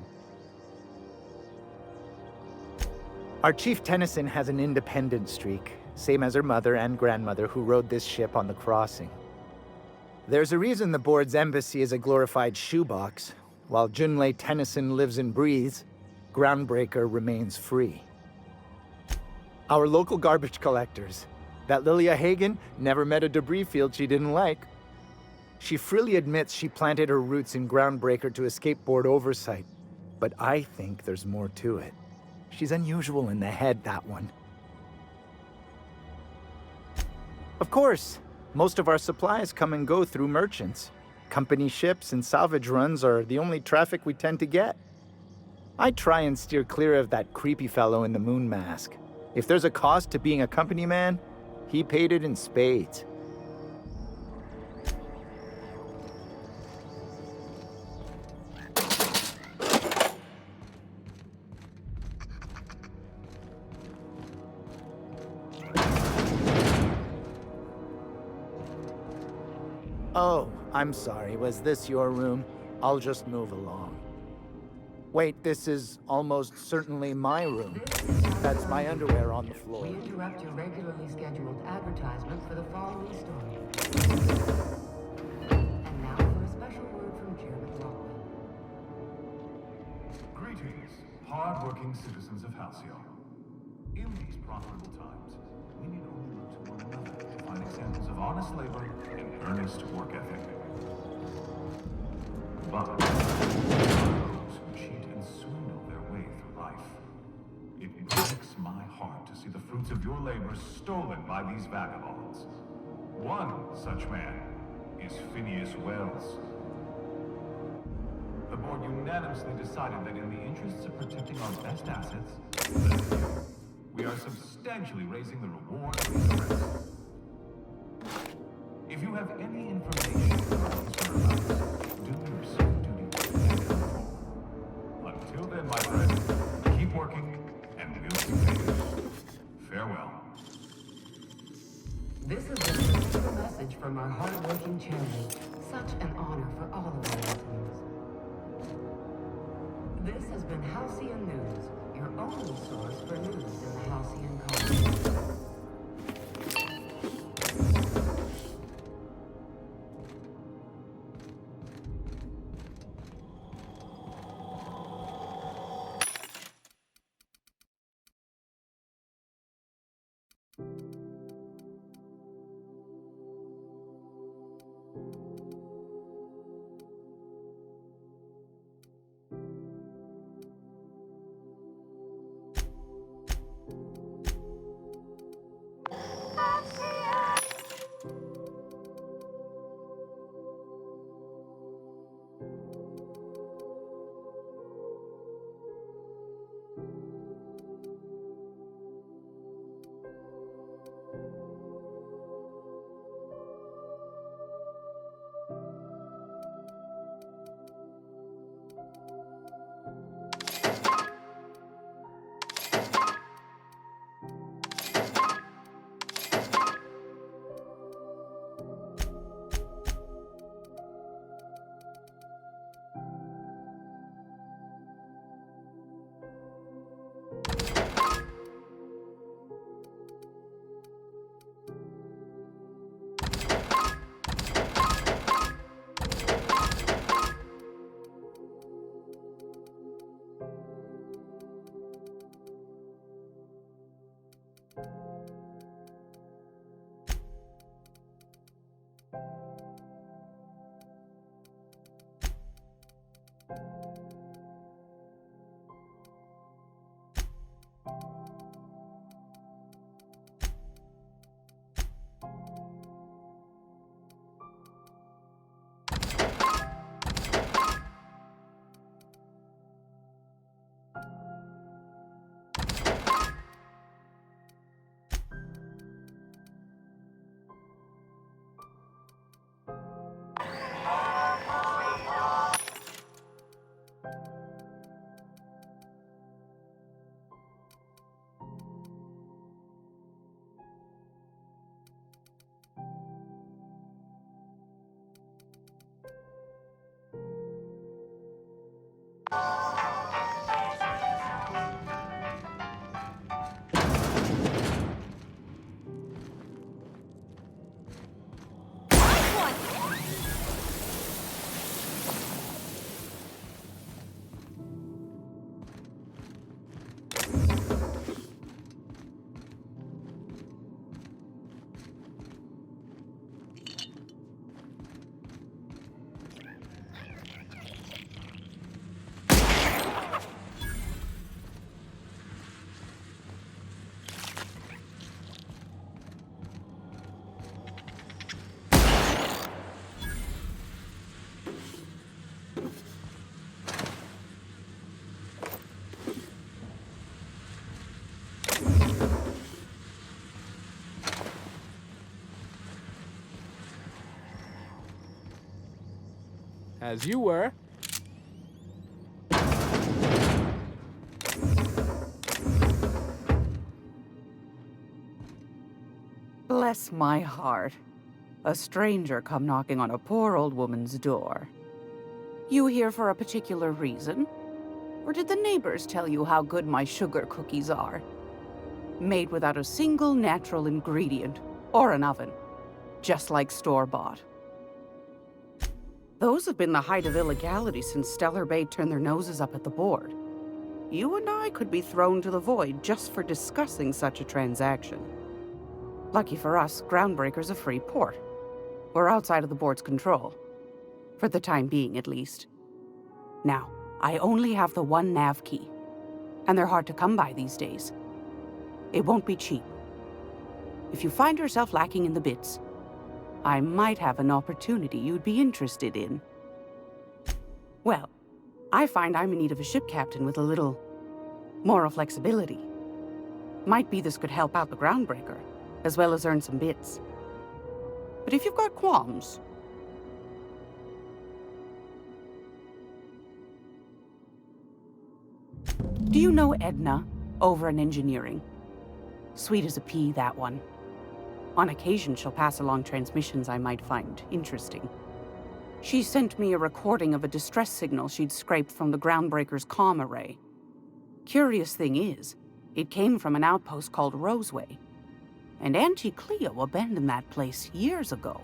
Our Chief Tennyson has an independent streak, same as her mother and grandmother who rode this ship on the crossing. There's a reason the board's embassy is a glorified shoebox. While Junlei Tennyson lives and breathes, Groundbreaker remains free. Our local garbage collectors. That Lilia Hagen never met a debris field she didn't like. She freely admits she planted her roots in Groundbreaker to escape board oversight. But I think there's more to it. She's unusual in the head, that one. Of course, most of our supplies come and go through merchants. Company ships and salvage runs are the only traffic we tend to get. I try and steer clear of that creepy fellow in the moon mask. If there's a cost to being a company man, he paid it in spades. Oh, I'm sorry. Was this your room? I'll just move along. Wait, this is almost certainly my room. That's my underwear on the floor. We interrupt your regularly scheduled advertisement for the following story. And now for a special word from Chairman Rockman. Greetings, hard-working citizens of Halcyon. In these profitable times, we need only look to one another to find examples of honest labor and earnest work ethic. But those who cheat and swindle their way through life. It breaks my heart to see the fruits of your labor stolen by these vagabonds. One such man is Phineas Wells. The board unanimously decided that in the interests of protecting our best assets, we are substantially raising the reward for his arrest. If you have any information about his whereabouts, do your civic duty and come forward. Until then, my friend, keep working and we'll see you. Farewell. This has been a special message from our hard-working chairman. Such an honor for all of our listeners. This has been Halcyon News, your only source for news in the Halcyon colony. As you were. Bless my heart. A stranger come knocking on a poor old woman's door. You here for a particular reason? Or did the neighbors tell you how good my sugar cookies are? Made without a single natural ingredient, or an oven. Just like store-bought. Those have been the height of illegality since Stellar Bay turned their noses up at the board. You and I could be thrown to the void just for discussing such a transaction. Lucky for us, Groundbreaker's a free port. We're outside of the board's control. For the time being, at least. Now, I only have the one nav key. And they're hard to come by these days. It won't be cheap. If you find yourself lacking in the bits, I might have an opportunity you'd be interested in. Well, I find I'm in need of a ship captain with a little moral flexibility. Might be this could help out the Groundbreaker, as well as earn some bits. But if you've got qualms... Do you know Edna, over in engineering? Sweet as a pea, that one. On occasion, she'll pass along transmissions I might find interesting. She sent me a recording of a distress signal she'd scraped from the Groundbreaker's comm array. Curious thing is, it came from an outpost called Roseway. And Auntie Cleo abandoned that place years ago.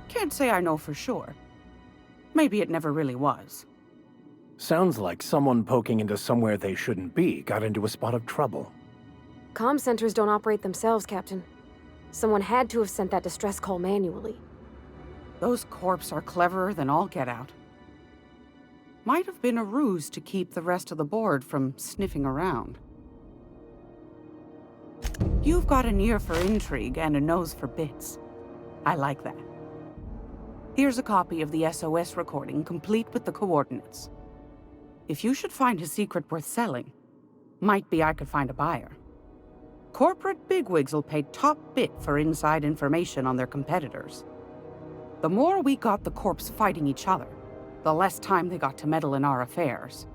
Can't say I know for sure. Maybe it never really was. Sounds like someone poking into somewhere they shouldn't be got into a spot of trouble. Comm centers don't operate themselves, Captain. Someone had to have sent that distress call manually. Those corps are cleverer than all get out. Might have been a ruse to keep the rest of the board from sniffing around. You've got an ear for intrigue and a nose for bits. I like that. Here's a copy of the SOS recording, complete with the coordinates. If you should find a secret worth selling, might be I could find a buyer. Corporate bigwigs will pay top bit for inside information on their competitors. The more we got the corps fighting each other, the less time they got to meddle in our affairs.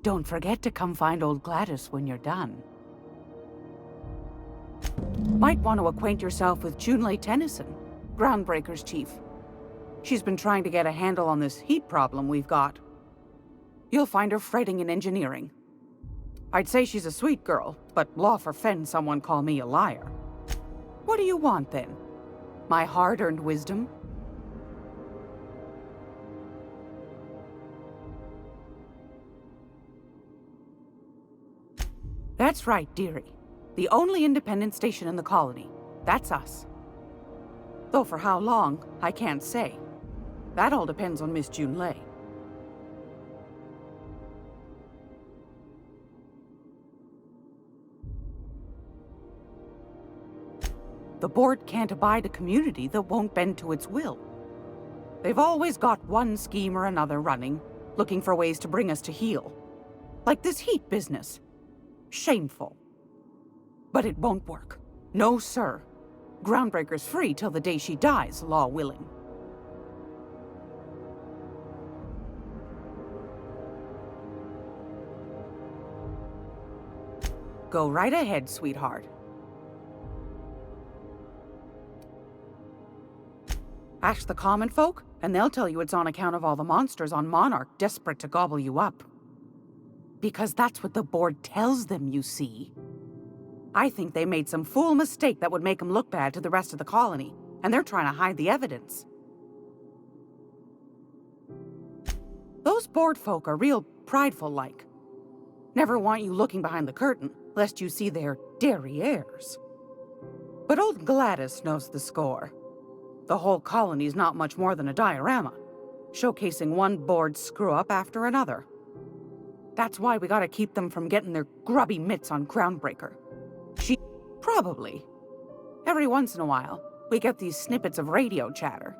Don't forget to come find old Gladys when you're done. Might want to acquaint yourself with Junlei Tennyson, Groundbreaker's chief. She's been trying to get a handle on this heat problem we've got. You'll find her fretting in engineering. I'd say she's a sweet girl, but law forfend someone call me a liar. What do you want, then? My hard-earned wisdom? That's right, dearie. The only independent station in the colony. That's us. Though for how long, I can't say. That all depends on Miss Junlei. The board can't abide a community that won't bend to its will. They've always got one scheme or another running, looking for ways to bring us to heel. Like this heat business. Shameful. But it won't work. No, sir. Groundbreaker's free till the day she dies, law willing. Go right ahead, sweetheart. Ask the common folk, and they'll tell you it's on account of all the monsters on Monarch desperate to gobble you up. Because that's what the board tells them, you see. I think they made some fool mistake that would make them look bad to the rest of the colony, and they're trying to hide the evidence. Those board folk are real prideful-like. Never want you looking behind the curtain, lest you see their derrieres. But old Gladys knows the score. The whole colony's not much more than a diorama, showcasing one board screw-up after another. That's why we gotta keep them from getting their grubby mitts on Groundbreaker. Probably. Every once in a while, we get these snippets of radio chatter.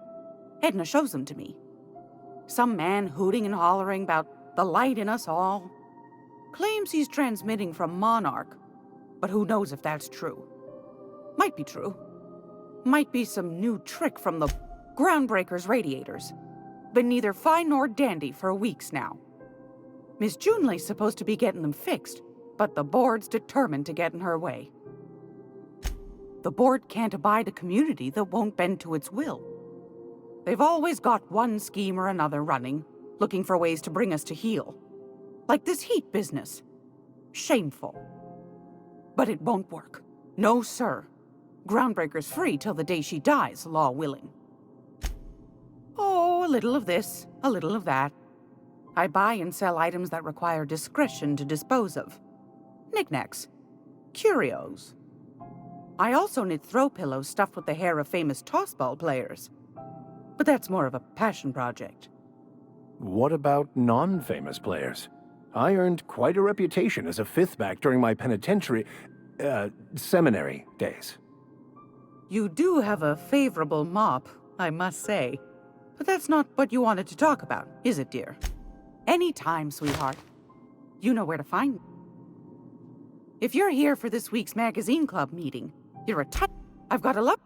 Edna shows them to me. Some man hooting and hollering about the light in us all. Claims he's transmitting from Monarch, but who knows if that's true. Might be true, Might be some new trick from the Groundbreaker's radiators. Been neither fine nor dandy for weeks now. Miss Junley's supposed to be getting them fixed, but the board's determined to get in her way. The board can't abide a community that won't bend to its will. They've always got one scheme or another running, looking for ways to bring us to heel. Like this heat business. Shameful. But it won't work. No, sir. Groundbreaker's free till the day she dies, law willing. Oh, a little of this, a little of that. I buy and sell items that require discretion to dispose of. Knickknacks. Curios. I also knit throw pillows stuffed with the hair of famous tossball players. But that's more of a passion project. What about non-famous players? I earned quite a reputation as a fifth-back during my penitentiary, seminary days. You do have a favorable mop, I must say. But that's not what you wanted to talk about, is it, dear? Anytime, sweetheart. You know where to find me. If you're here for this week's magazine club meeting, you're a touch. I've got a lot.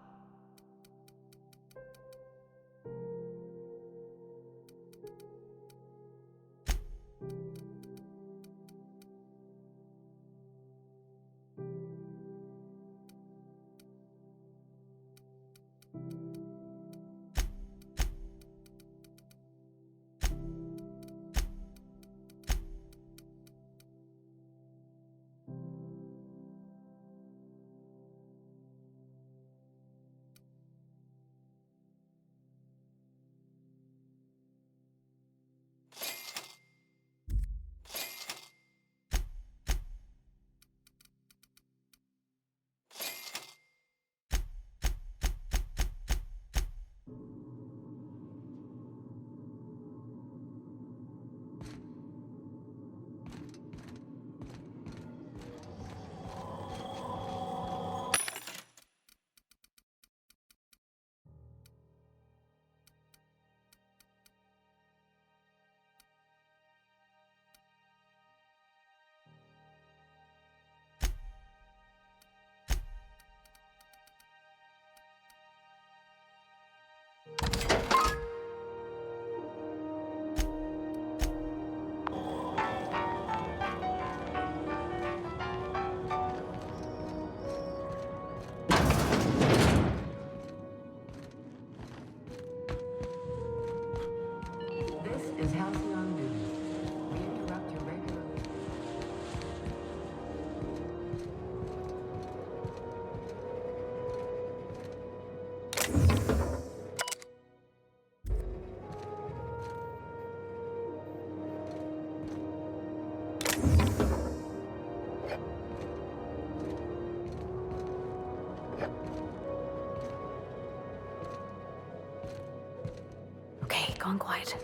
Okay, gone quiet.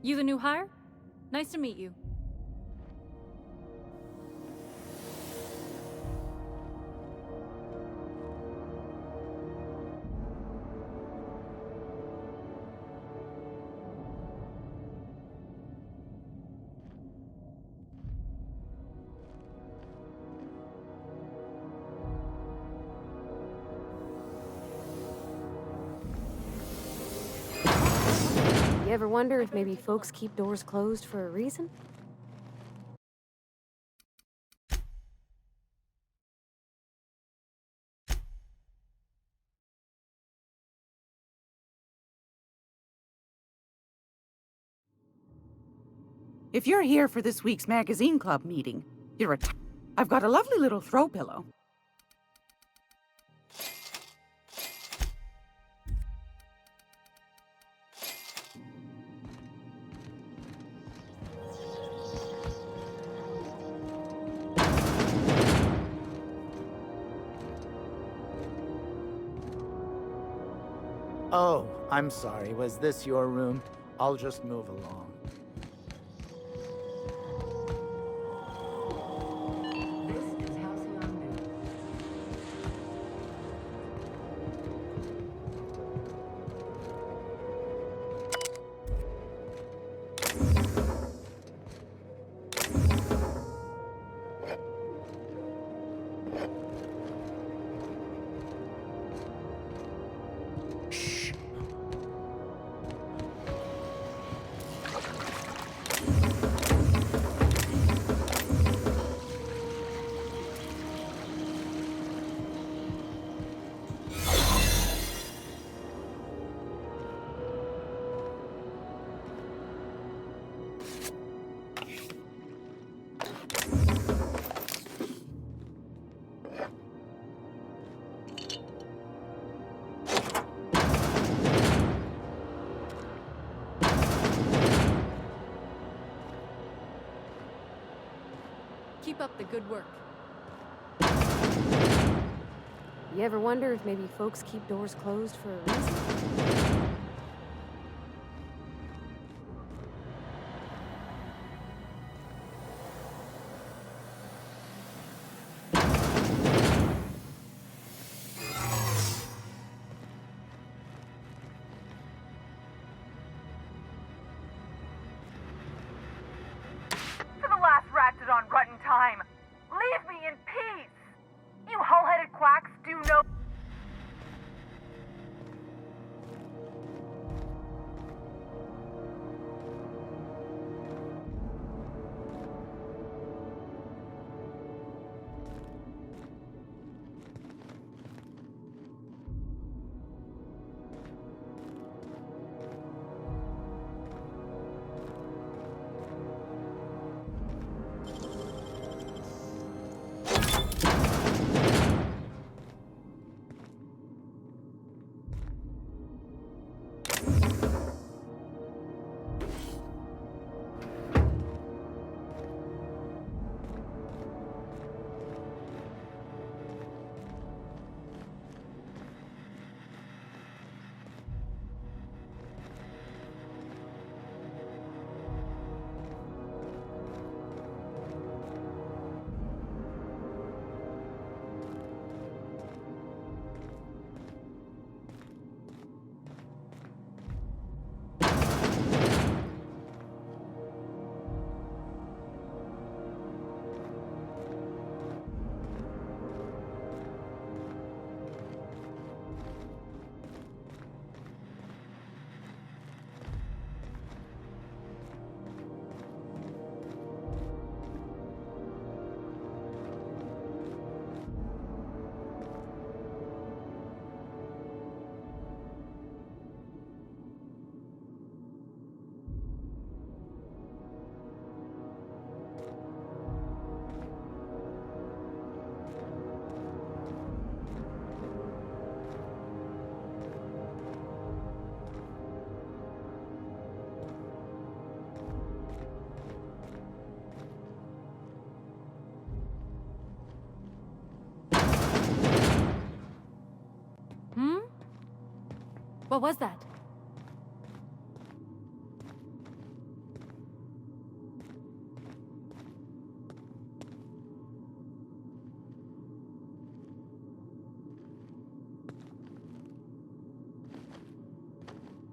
You the new hire? Nice to meet you. You ever wonder if maybe folks keep doors closed for a reason? If you're here for this week's magazine club meeting, you're a I've got a lovely little throw pillow. Oh, I'm sorry. Was this your room? I'll just move along. This is Halcyon News. Keep up the good work. You ever wonder if maybe folks keep doors closed for a reason? For the last Ratdodon Grutton time, leave me in peace! You hull-headed quacks do no— What was that?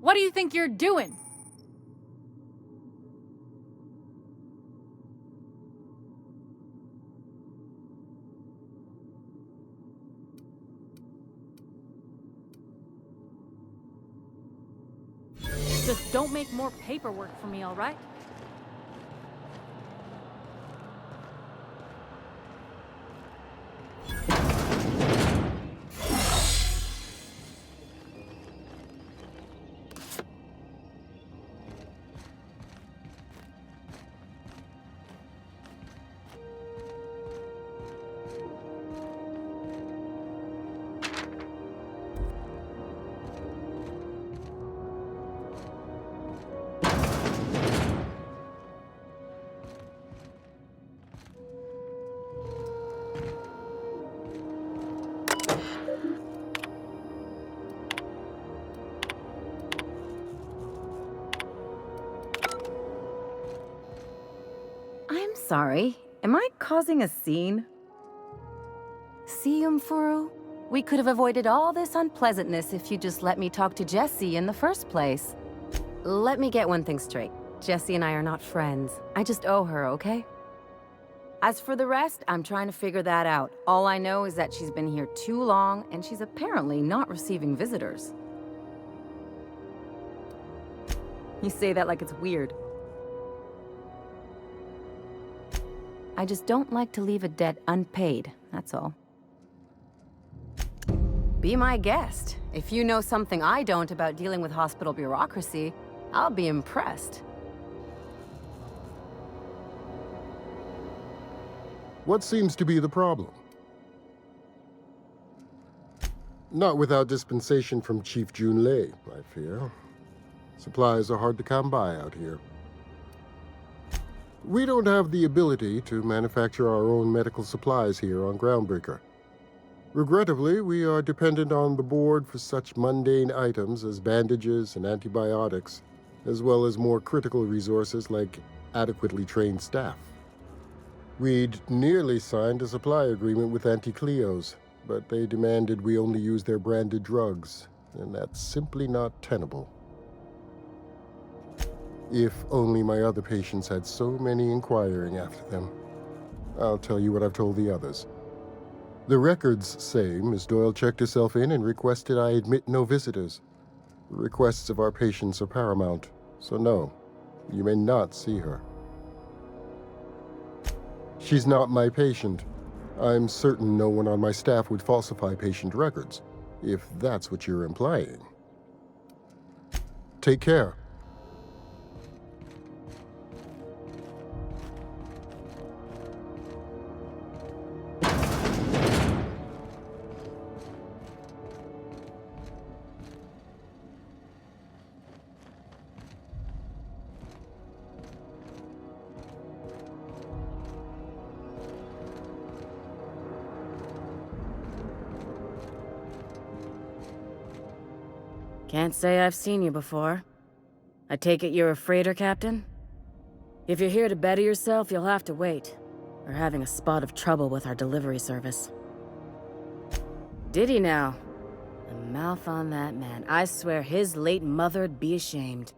What do you think you're doing? Just don't make more paperwork for me, all right? I'm sorry. Am I causing a scene? See, Umfuru? We could have avoided all this unpleasantness if you just let me talk to Jesse in the first place. Let me get one thing straight. Jesse and I are not friends. I just owe her, okay? As for the rest, I'm trying to figure that out. All I know is that she's been here too long, and she's apparently not receiving visitors. You say that like it's weird. I just don't like to leave a debt unpaid, that's all. Be my guest. If you know something I don't about dealing with hospital bureaucracy, I'll be impressed. What seems to be the problem? Not without dispensation from Chief Junlei, I fear. Supplies are hard to come by out here. We don't have the ability to manufacture our own medical supplies here on Groundbreaker. Regrettably, we are dependent on the board for such mundane items as bandages and antibiotics, as well as more critical resources like adequately trained staff. We'd nearly signed a supply agreement with Anti-Cleos, but they demanded we only use their branded drugs, and that's simply not tenable. If only my other patients had so many inquiring after them. I'll tell you what I've told the others. The records say Miss Doyle checked herself in and requested I admit no visitors. The requests of our patients are paramount, so no, you may not see her. She's not my patient. I'm certain no one on my staff would falsify patient records, if that's what you're implying. Take care. Can't say I've seen you before. I take it you're a freighter captain? If you're here to better yourself, you'll have to wait. We're having a spot of trouble with our delivery service. Did he now? The mouth on that man. I swear his late mother'd be ashamed.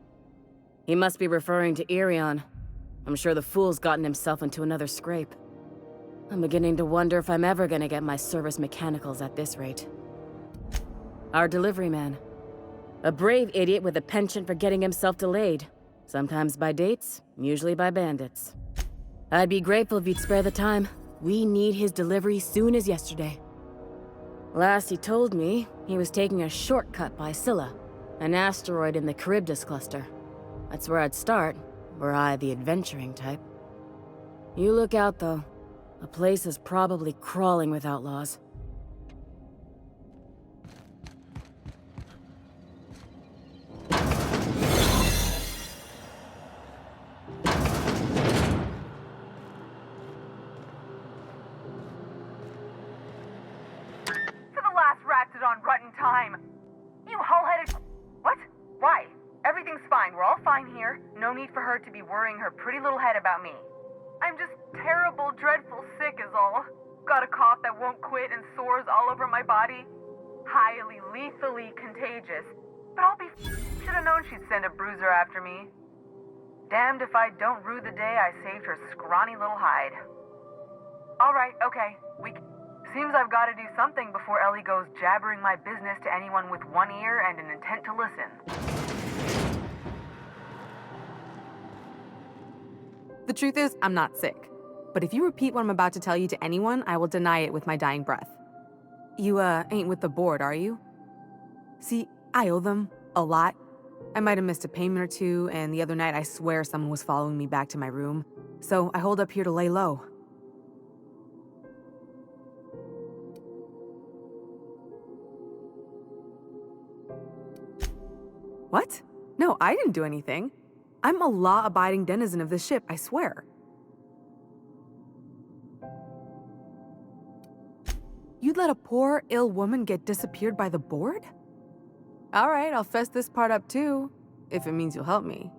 He must be referring to Irion. I'm sure the fool's gotten himself into another scrape. I'm beginning to wonder if I'm ever gonna get my service mechanicals at this rate. Our delivery man. A brave idiot with a penchant for getting himself delayed. Sometimes by dates, usually by bandits. I'd be grateful if you'd spare the time. We need his delivery soon as yesterday. Last he told me, he was taking a shortcut by Scylla, an asteroid in the Charybdis cluster. That's where I'd start, were I the adventuring type. You look out, though. The place is probably crawling with outlaws. On rotten time. You hull-headed... What? Why? Everything's fine. We're all fine here. No need for her to be worrying her pretty little head about me. I'm just terrible, dreadful sick is all. Got a cough that won't quit and sores all over my body. Highly, lethally contagious. But I'll be... Should've known she'd send a bruiser after me. Damned if I don't rue the day I saved her scrawny little hide. Alright, okay. Seems I've got to do something before Ellie goes jabbering my business to anyone with one ear and an intent to listen. The truth is, I'm not sick. But if you repeat what I'm about to tell you to anyone, I will deny it with my dying breath. You, ain't with the board, are you? See, I owe them a lot. I might have missed a payment or two, and the other night I swear someone was following me back to my room. So I hold up here to lay low. What? No, I didn't do anything. I'm a law-abiding denizen of this ship, I swear. You'd let a poor, ill woman get disappeared by the board? All right, I'll fess this part up too, if it means you'll help me.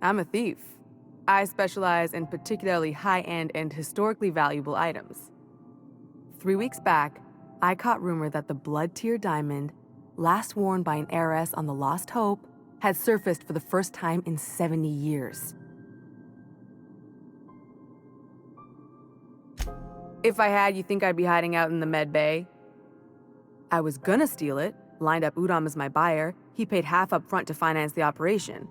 I'm a thief. I specialize in particularly high-end and historically valuable items. 3 weeks back, I caught rumor that the blood-tier diamond, last worn by an heiress on the Lost Hope, had surfaced for the first time in 70 years. If I had, you think I'd be hiding out in the med bay? I was gonna steal it, lined up Udom as my buyer. He paid half up front to finance the operation.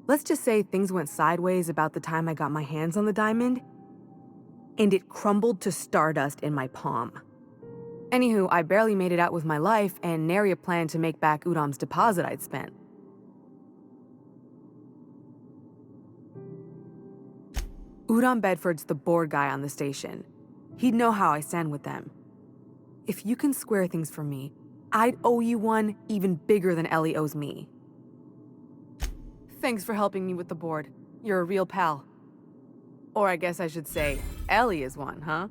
Let's just say things went sideways about the time I got my hands on the diamond, and it crumbled to stardust in my palm. Anywho, I barely made it out with my life, and nary a plan to make back Udom's deposit I'd spent. Udom Bedford's the board guy on the station. He'd know how I stand with them. If you can square things for me, I'd owe you one even bigger than Ellie owes me. Thanks for helping me with the board. You're a real pal. Or I guess I should say, Ellie is one, huh?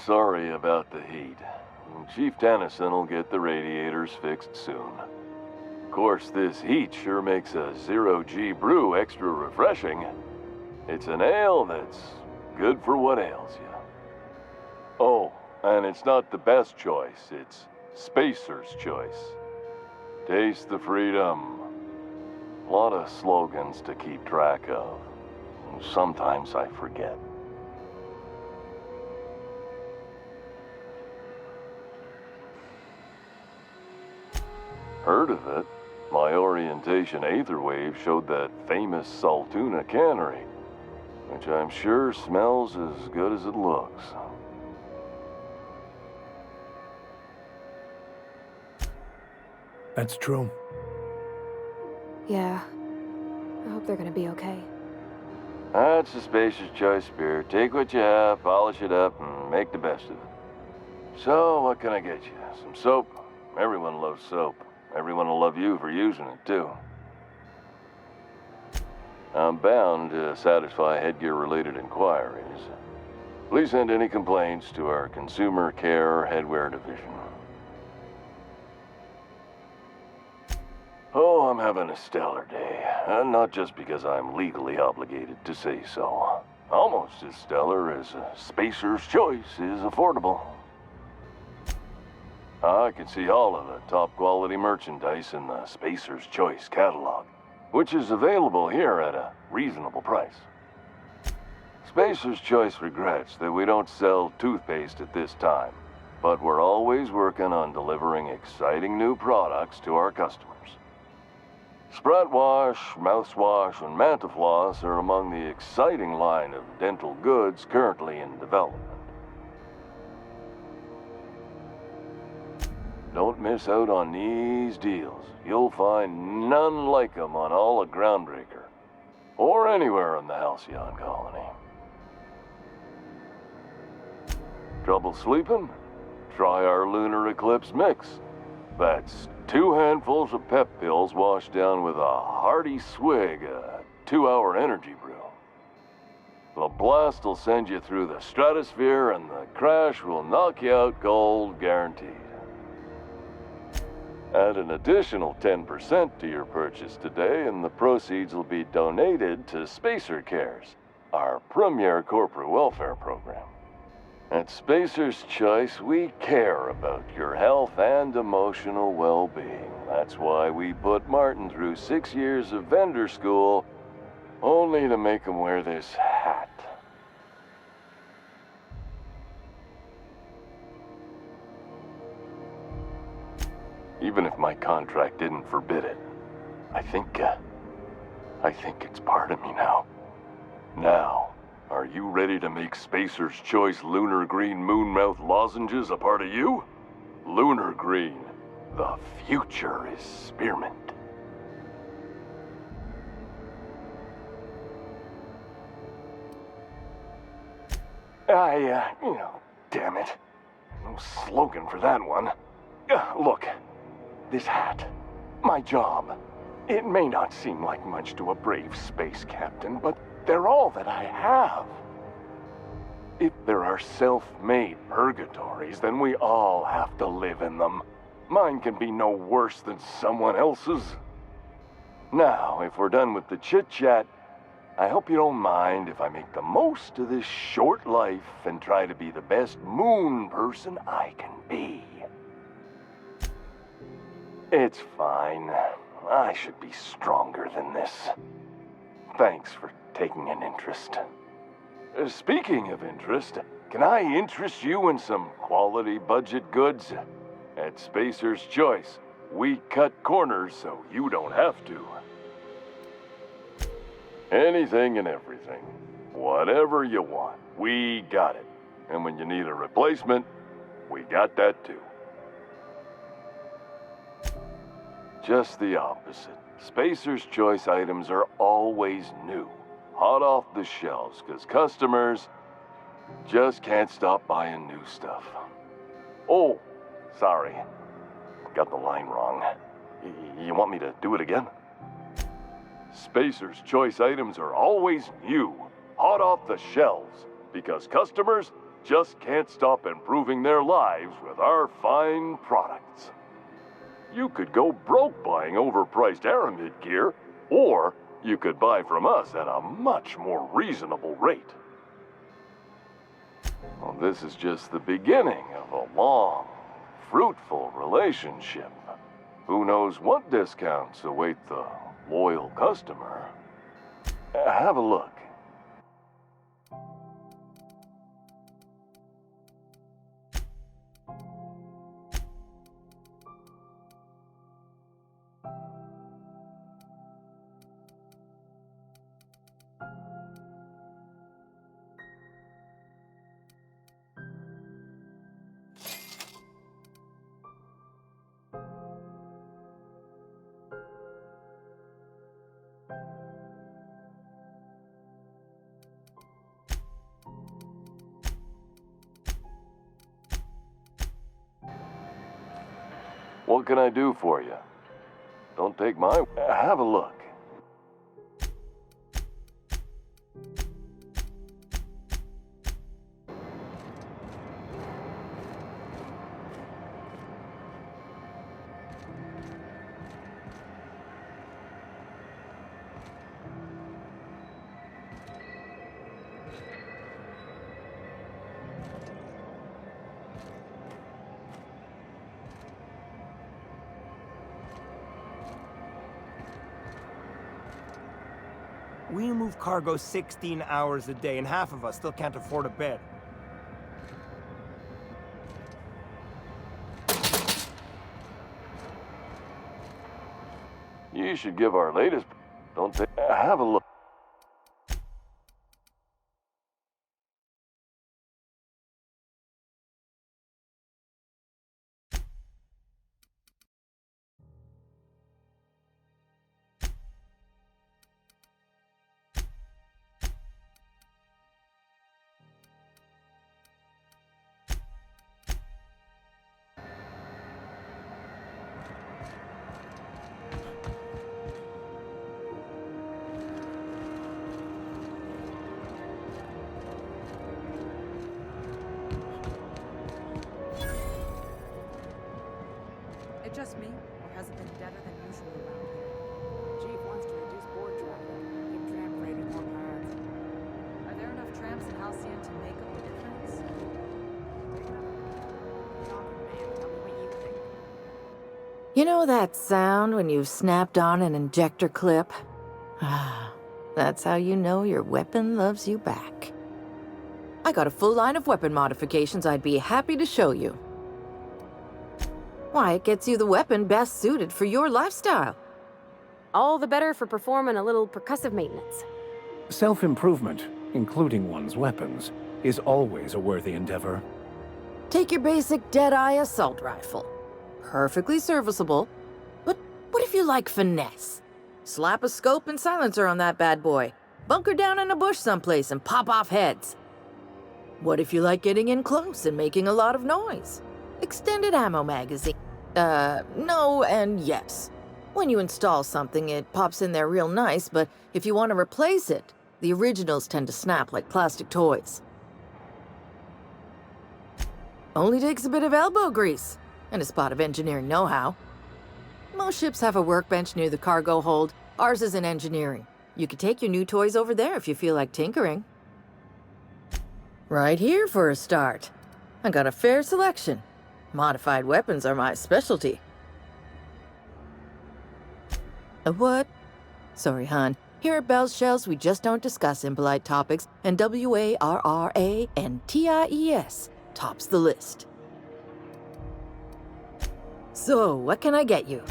Sorry about the heat. Chief Tennyson will get the radiators fixed soon. Of course, this heat sure makes a zero-G brew extra refreshing. It's an ale that's good for what ails you. Oh, and it's not the best choice, it's Spacer's Choice. Taste the freedom. A lot of slogans to keep track of. Sometimes I forget. Heard of it? My orientation aether wave showed that famous Saltuna cannery, which I'm sure smells as good as it looks. That's true. Yeah. I hope they're gonna be okay. That's a Spacer's Choice beer. Take what you have, polish it up, and make the best of it. So, what can I get you? Some soap? Everyone loves soap. Everyone will love you for using it, too. I'm bound to satisfy headgear-related inquiries. Please send any complaints to our Consumer Care Headwear Division. Oh, I'm having a stellar day. And not just because I'm legally obligated to say so. Almost as stellar as a Spacer's Choice is affordable. I can see all of the top-quality merchandise in the Spacer's Choice catalog, which is available here at a reasonable price. Spacer's Choice regrets that we don't sell toothpaste at this time, but we're always working on delivering exciting new products to our customers. Sprout Wash, Mouthwash, and Mantafloss are among the exciting line of dental goods currently in development. Don't miss out on these deals. You'll find none like them on all of Groundbreaker, or anywhere in the Halcyon colony. Trouble sleeping? Try our Lunar Eclipse Mix. That's 2 handfuls of pep pills washed down with a hearty swig of 2-hour energy brew. The blast will send you through the stratosphere, and the crash will knock you out cold, guaranteed. Add an additional 10% to your purchase today, and the proceeds will be donated to Spacer Cares, our premier corporate welfare program. At Spacer's Choice, we care about your health and emotional well-being. That's why we put Martin through 6 years of vendor school, only to make him wear this hat. Even if my contract didn't forbid it, I think it's part of me now. Now, are you ready to make Spacer's Choice Lunar Green Moonmouth lozenges a part of you? Lunar Green, the future is spearmint. Damn it. No slogan for that one. Look, this hat, my job. It may not seem like much to a brave space captain, but they're all that I have. If there are self-made purgatories, then we all have to live in them. Mine can be no worse than someone else's. Now, if we're done with the chit-chat, I hope you don't mind if I make the most of this short life and try to be the best moon person I can be. It's fine. I should be stronger than this. Thanks for taking an interest. Speaking of interest, can I interest you in some quality budget goods? At Spacer's Choice, we cut corners so you don't have to. Anything and everything. Whatever you want, we got it. And when you need a replacement, we got that too. Just the opposite. Spacer's Choice items are always new, hot off the shelves, because customers just can't stop buying new stuff. Oh, sorry. Got the line wrong. You want me to do it again? Spacer's Choice items are always new, hot off the shelves, because customers just can't stop improving their lives with our fine products. You could go broke buying overpriced Aramid gear, or you could buy from us at a much more reasonable rate. Well, this is just the beginning of a long, fruitful relationship. Who knows what discounts await the loyal customer? Have a look. What can I do for you? Don't take my... Have a look. We move cargo 16 hours a day, and half of us still can't afford a bed. You should give our latest... Don't take... Have a look. just me, or has it been deader than usual around here? Chief wants to reduce board traffic, give tram freighters more paths. Are there enough trams in Halcyon to make up the difference? Tell me what you think. You know that sound when you've snapped on an injector clip? Ah, that's how you know your weapon loves you back. I got a full line of weapon modifications I'd be happy to show you. Why, it gets you the weapon best suited for your lifestyle. All the better for performing a little percussive maintenance. Self-improvement, including one's weapons, is always a worthy endeavor. Take your basic Deadeye assault rifle. Perfectly serviceable. But what if you like finesse? Slap a scope and silencer on that bad boy. Bunker down in a bush someplace and pop off heads. What if you like getting in close and making a lot of noise? Extended ammo magazine. No and yes. When you install something, it pops in there real nice, but if you want to replace it, the originals tend to snap like plastic toys. Only takes a bit of elbow grease and a spot of engineering know-how. Most ships have a workbench near the cargo hold. Ours is in engineering. You could take your new toys over there if you feel like tinkering. Right here for a start. I got a fair selection. Modified weapons are my specialty. A what? Sorry, hon. Here at Bell's Shells, we just don't discuss impolite topics, and WARRANTIES tops the list. So, what can I get you?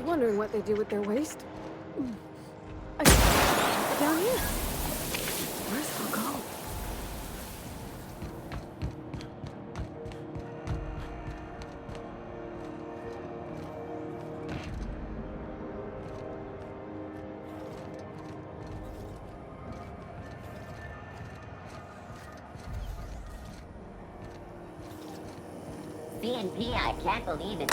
Wondering what they do with their waste. Down here. Where's it all go? CNP, I can't believe it.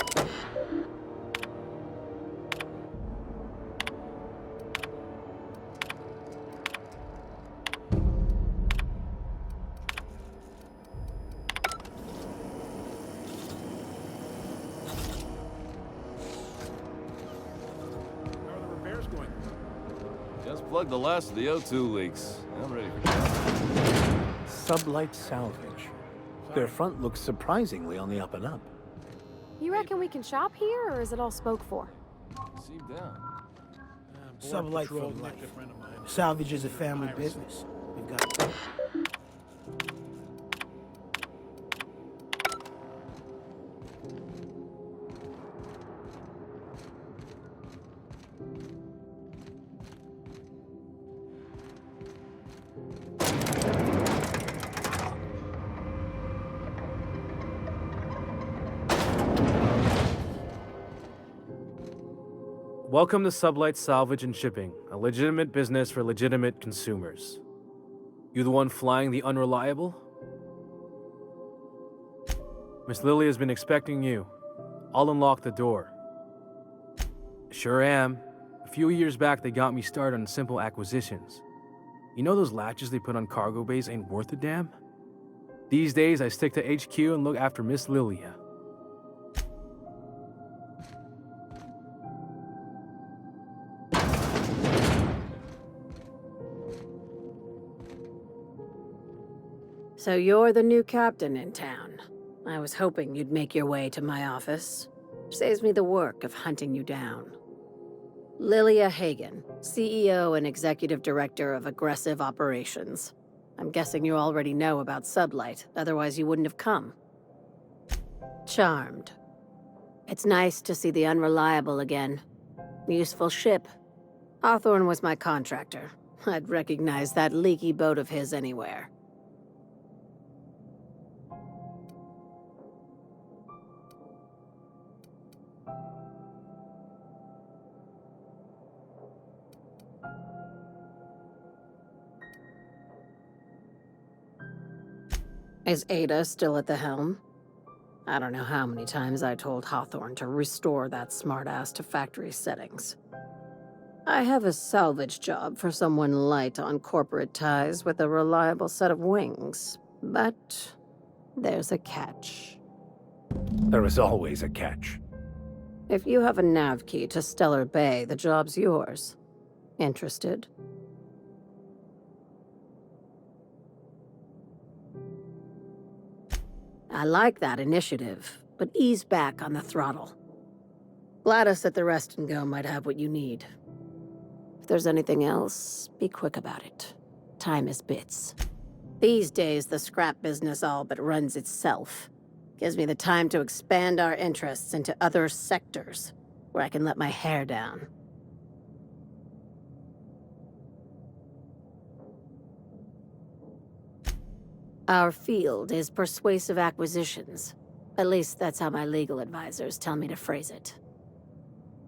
Just plugged the last of the O2 leaks. I'm ready for Sublight Salvage. Their front looks surprisingly on the up and up. You reckon we can shop here, or is it all spoke for? Seat down. Sublight for life. Salvage is a family business. We've got... Welcome to Sublight Salvage and Shipping, a legitimate business for legitimate consumers. You the one flying the Unreliable? Miss Lily has been expecting you. I'll unlock the door. Sure am. A few years back, they got me started on simple acquisitions. You know those latches they put on cargo bays ain't worth a damn? These days, I stick to HQ and look after Miss Lilia. So you're the new captain in town. I was hoping you'd make your way to my office. Saves me the work of hunting you down. Lilia Hagen, CEO and Executive Director of Aggressive Operations. I'm guessing you already know about Sublight, otherwise you wouldn't have come. Charmed. It's nice to see the Unreliable again. Useful ship. Hawthorne was my contractor. I'd recognize that leaky boat of his anywhere. Is Ada still at the helm? I don't know how many times I told Hawthorne to restore that smartass to factory settings. I have a salvage job for someone light on corporate ties with a reliable set of wings, but there's a catch. There is always a catch. If you have a nav key to Stellar Bay, the job's yours. Interested? I like that initiative, but ease back on the throttle. Gladys at the Rest and Go might have what you need. If there's anything else, be quick about it. Time is bits. These days, the scrap business all but runs itself. Gives me the time to expand our interests into other sectors, where I can let my hair down. Our field is persuasive acquisitions. At least that's how my legal advisors tell me to phrase it.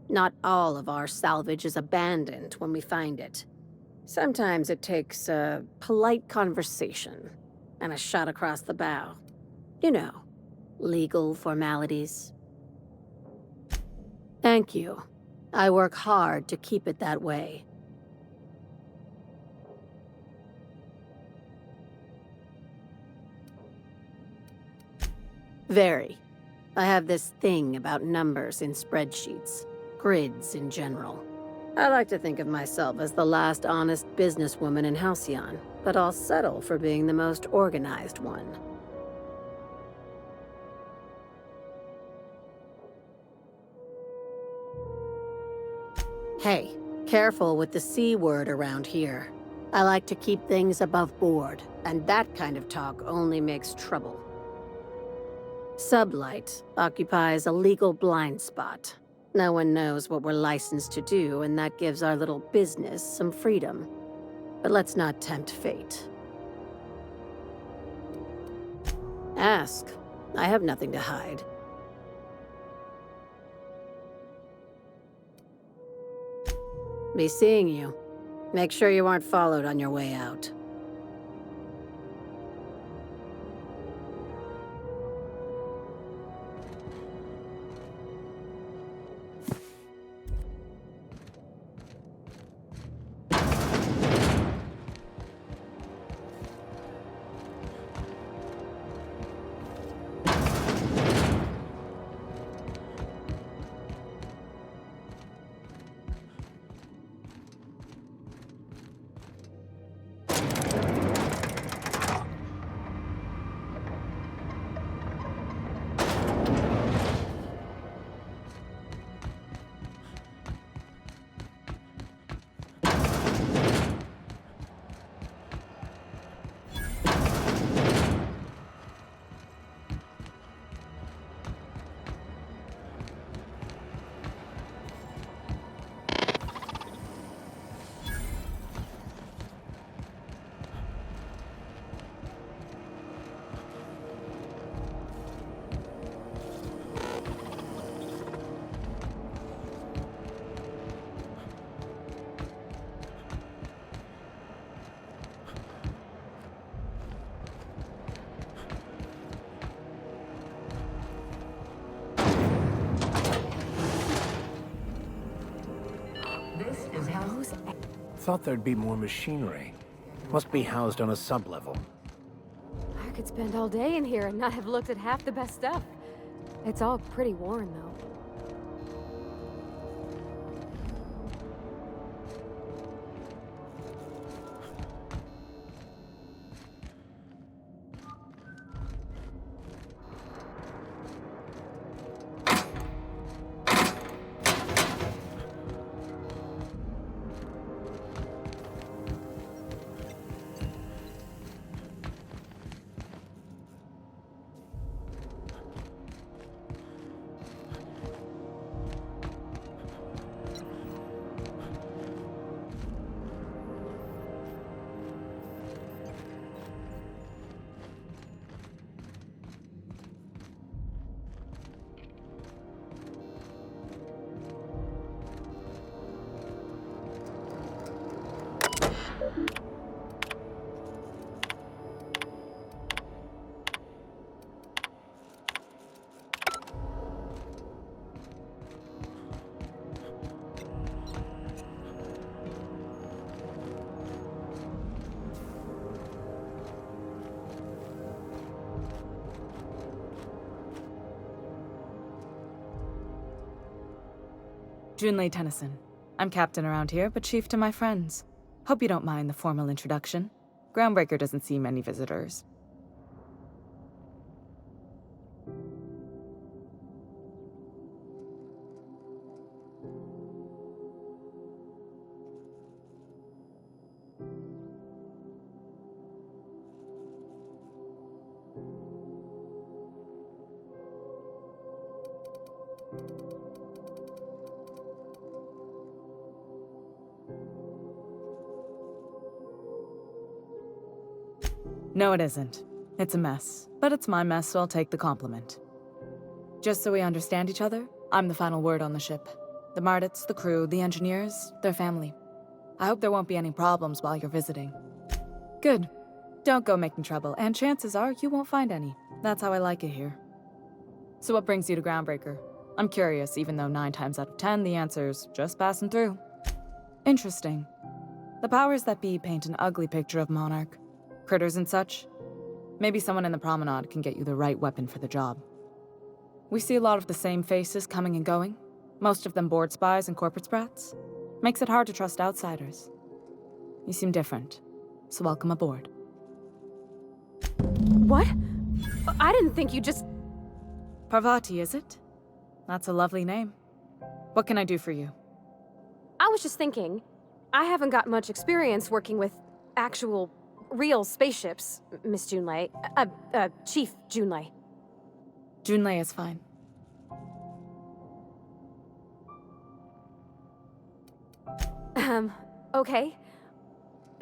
Not all of our salvage is abandoned when we find it. Sometimes it takes a polite conversation and a shot across the bow. You know, legal formalities. Thank you. I work hard to keep it that way. Very. I have this thing about numbers in spreadsheets, grids in general. I like to think of myself as the last honest businesswoman in Halcyon, but I'll settle for being the most organized one. Hey, careful with the C word around here. I like to keep things above board, and that kind of talk only makes trouble. Sublight occupies a legal blind spot. No one knows what we're licensed to do, and that gives our little business some freedom. But let's not tempt fate. Ask. I have nothing to hide. Be seeing you. Make sure you aren't followed on your way out. Thought there'd be more machinery. Must be housed on a sublevel. I could spend all day in here and not have looked at half the best stuff. It's all pretty worn, though. Junlei Tennyson. I'm captain around here, but chief to my friends. Hope you don't mind the formal introduction. Groundbreaker doesn't see many visitors. No, it isn't. It's a mess. But it's my mess, so I'll take the compliment. Just so we understand each other, I'm the final word on the ship. The Mardits, the crew, the engineers, their family. I hope there won't be any problems while you're visiting. Good. Don't go making trouble, and chances are you won't find any. That's how I like it here. So what brings you to Groundbreaker? I'm curious, even though 9 times out of 10 the answer's just passing through. Interesting. The powers that be paint an ugly picture of Monarch. Critters and such. Maybe someone in the promenade can get you the right weapon for the job. We see a lot of the same faces coming and going, most of them board spies and corporate sprats. Makes it hard to trust outsiders. You seem different, so welcome aboard. What? I didn't think you just... Parvati, is it? That's a lovely name. What can I do for you? I was just thinking, I haven't got much experience working with actual, real spaceships, Miss Junlei. Chief Junlei. Junlei is fine. Okay.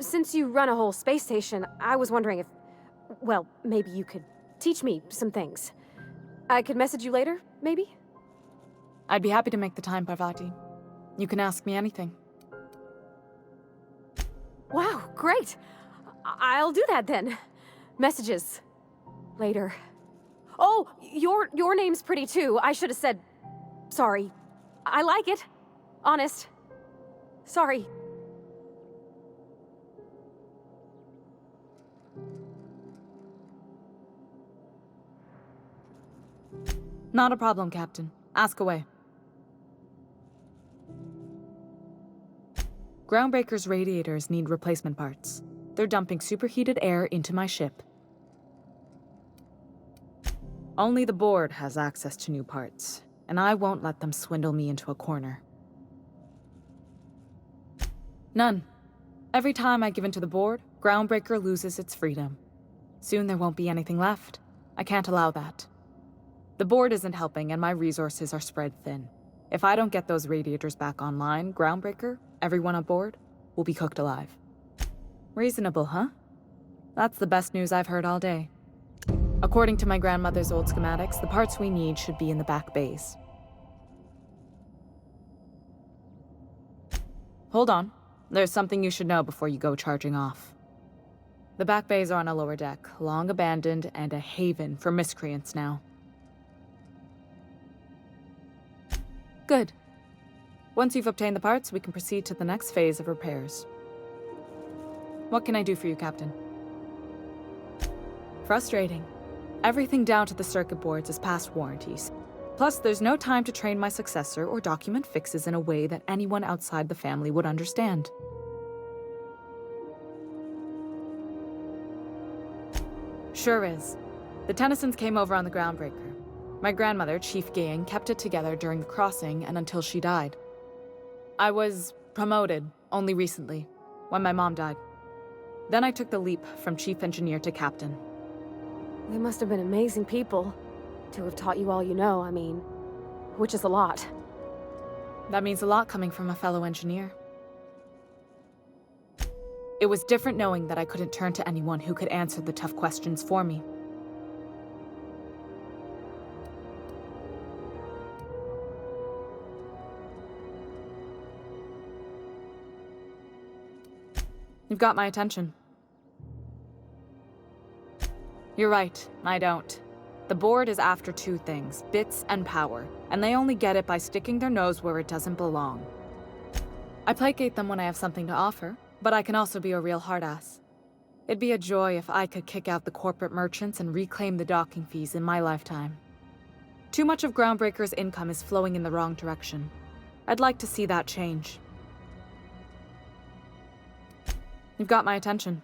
Since you run a whole space station, I was wondering if... Well, maybe you could teach me some things. I could message you later, maybe? I'd be happy to make the time, Parvati. You can ask me anything. Wow, great! I'll do that then. Messages. Later. Oh, your name's pretty too. I should have said... Sorry. I like it. Honest. Sorry. Not a problem, Captain. Ask away. Groundbreaker's radiators need replacement parts. They're dumping superheated air into my ship. Only the board has access to new parts, and I won't let them swindle me into a corner. None. Every time I give in to the board, Groundbreaker loses its freedom. Soon there won't be anything left. I can't allow that. The board isn't helping, and my resources are spread thin. If I don't get those radiators back online, Groundbreaker, everyone aboard, will be cooked alive. Reasonable, huh? That's the best news I've heard all day. According to my grandmother's old schematics, the parts we need should be in the back bays. Hold on. There's something you should know before you go charging off. The back bays are on a lower deck, long abandoned and a haven for miscreants now. Good. Once you've obtained the parts, we can proceed to the next phase of repairs. What can I do for you, Captain? Frustrating. Everything down to the circuit boards is past warranties. Plus, there's no time to train my successor or document fixes in a way that anyone outside the family would understand. Sure is. The Tennysons came over on the Groundbreaker. My grandmother, Chief Gang, kept it together during the crossing and until she died. I was promoted only recently, when my mom died. Then I took the leap from chief engineer to captain. They must have been amazing people to have taught you all you know, I mean, which is a lot. That means a lot coming from a fellow engineer. It was different knowing that I couldn't turn to anyone who could answer the tough questions for me. You've got my attention. You're right, I don't. The board is after 2 things, bits and power, and they only get it by sticking their nose where it doesn't belong. I placate them when I have something to offer, but I can also be a real hard-ass. It'd be a joy if I could kick out the corporate merchants and reclaim the docking fees in my lifetime. Too much of Groundbreaker's income is flowing in the wrong direction. I'd like to see that change. You've got my attention.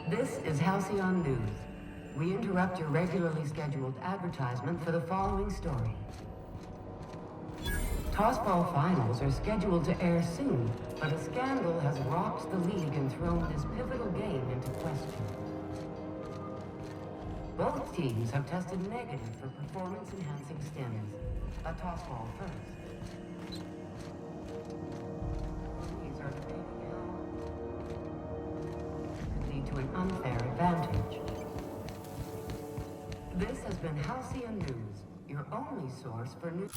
This is Halcyon News. We interrupt your regularly scheduled advertisement for the following story. Tossball finals are scheduled to air soon, but a scandal has rocked the league and thrown this pivotal game into question. Both teams have tested negative for performance-enhancing stims. A tossball first. These are debating could lead to an unfair advantage. This has been Halcyon News, your only source for news.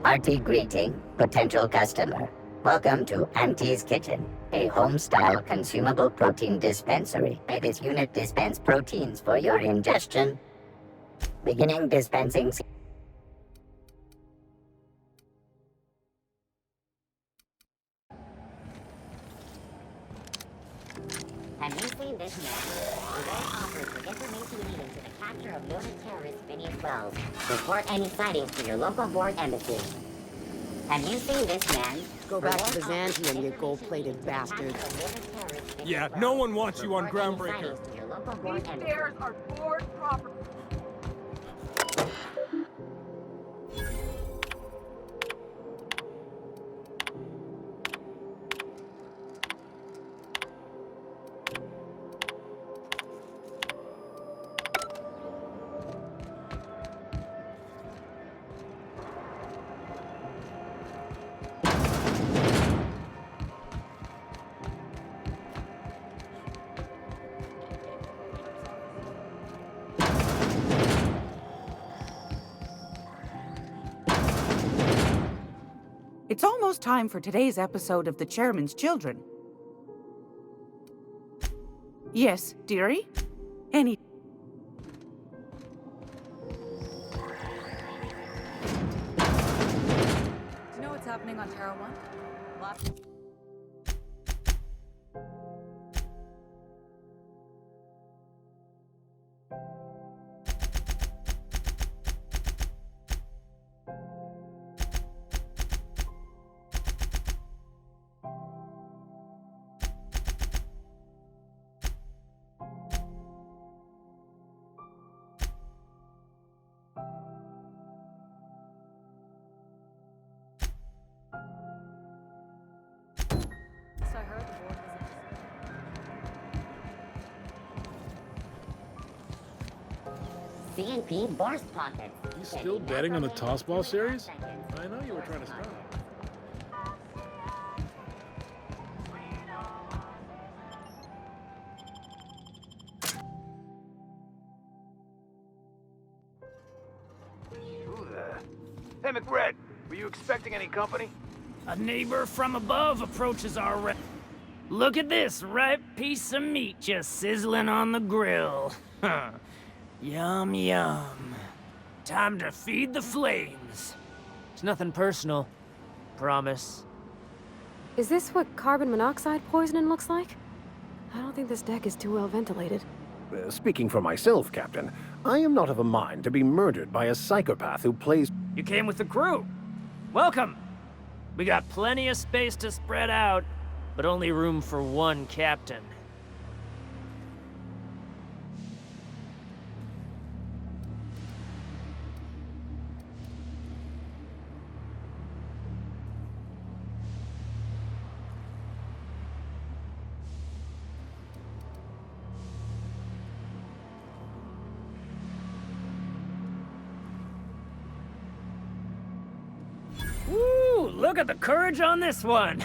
Hearty greeting, potential customer. Welcome to Auntie's Kitchen, a home-style consumable protein dispensary. May this unit dispense proteins for your ingestion. Beginning dispensing. Have you seen this man? Today offers the information needed to the capture of noted terrorist Phineas Wells. Report any sightings to your local board embassy. Have you seen this man? Go back to Byzantium, you gold-plated bastard. Yeah, no one wants you on Groundbreaker. These stairs are board property. It's almost time for today's episode of The Chairman's Children. Yes, dearie? Any... Do you know what's happening on Terra 1? CNP Bourse Pockets. You still betting on the Tossball series? I know you were trying to stop. Who the... Hey, McRed, were you expecting any company? A neighbor from above approaches our Look at this ripe piece of meat just sizzling on the grill. Yum, yum. Time to feed the flames. It's nothing personal. Promise. Is this what carbon monoxide poisoning looks like? I don't think this deck is too well ventilated. Speaking for myself, Captain, I am not of a mind to be murdered by a psychopath who plays... You came with the crew. Welcome. We got plenty of space to spread out, but only room for one captain. Woo! Look at the courage on this one!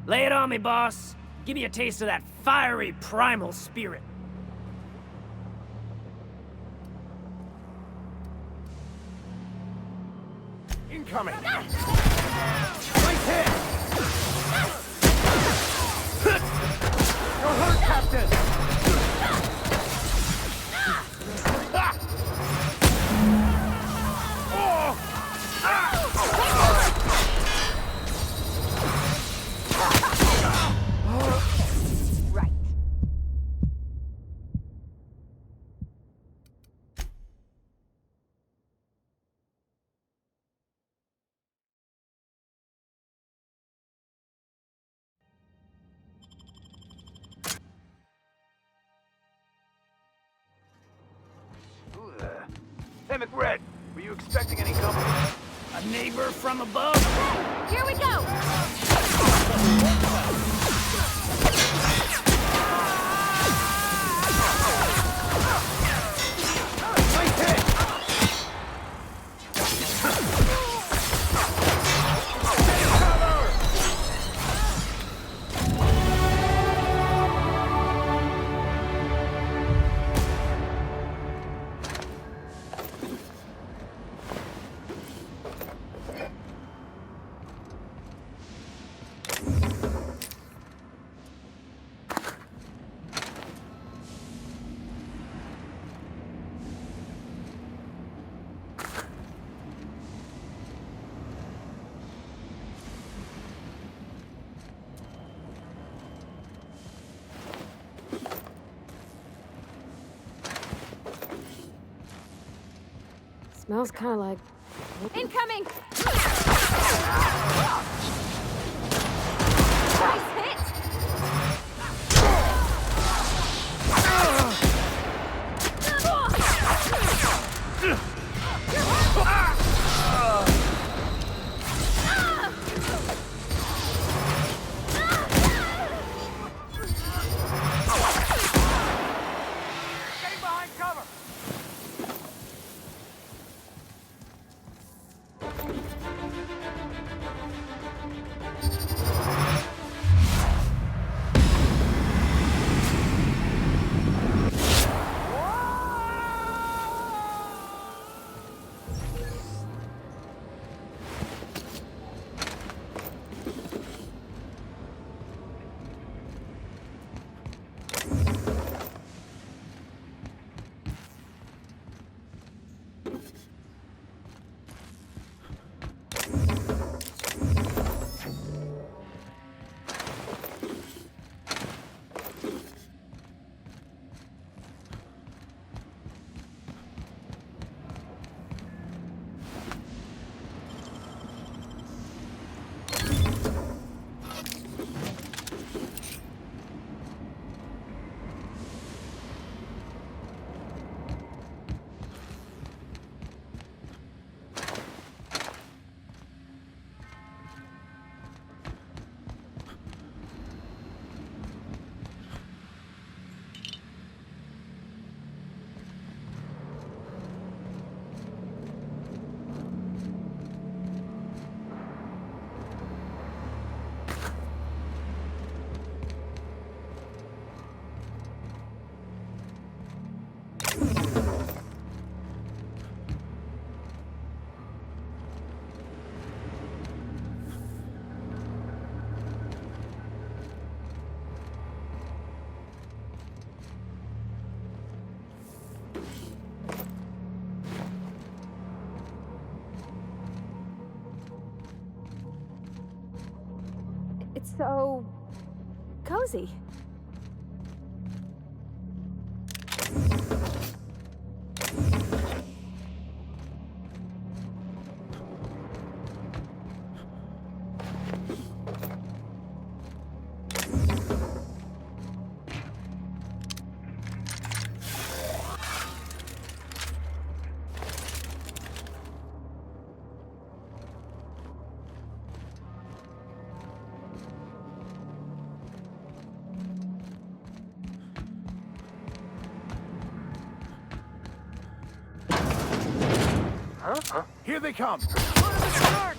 Lay it on me, boss. Give me a taste of that fiery primal spirit. Incoming! Nice hit! You're hurt, Captain! Hey, McRed, were you expecting any company? A neighbor from above? Here we go! Nice hit! Smells kind of like... Incoming! Nice hit! Stay behind cover! It's so... cozy. Here they come! I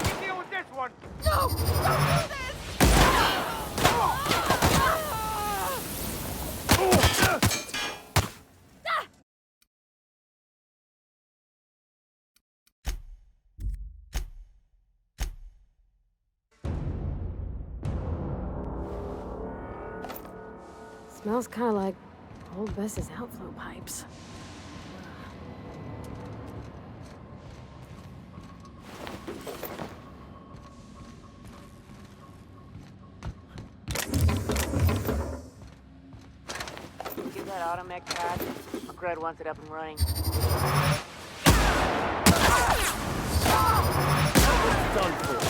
can deal with this one! No! Don't do this! Smells kind of like old Bess's outflow pipes. Give that automech pad. McRed wants it up and running. Done for.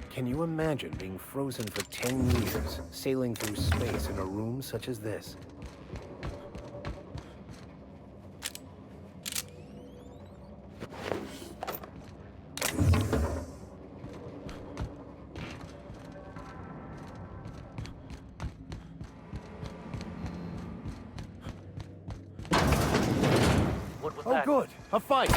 Can you imagine being frozen for 10 years, sailing through space in a room such as this? What was Oh, that? good! A fight!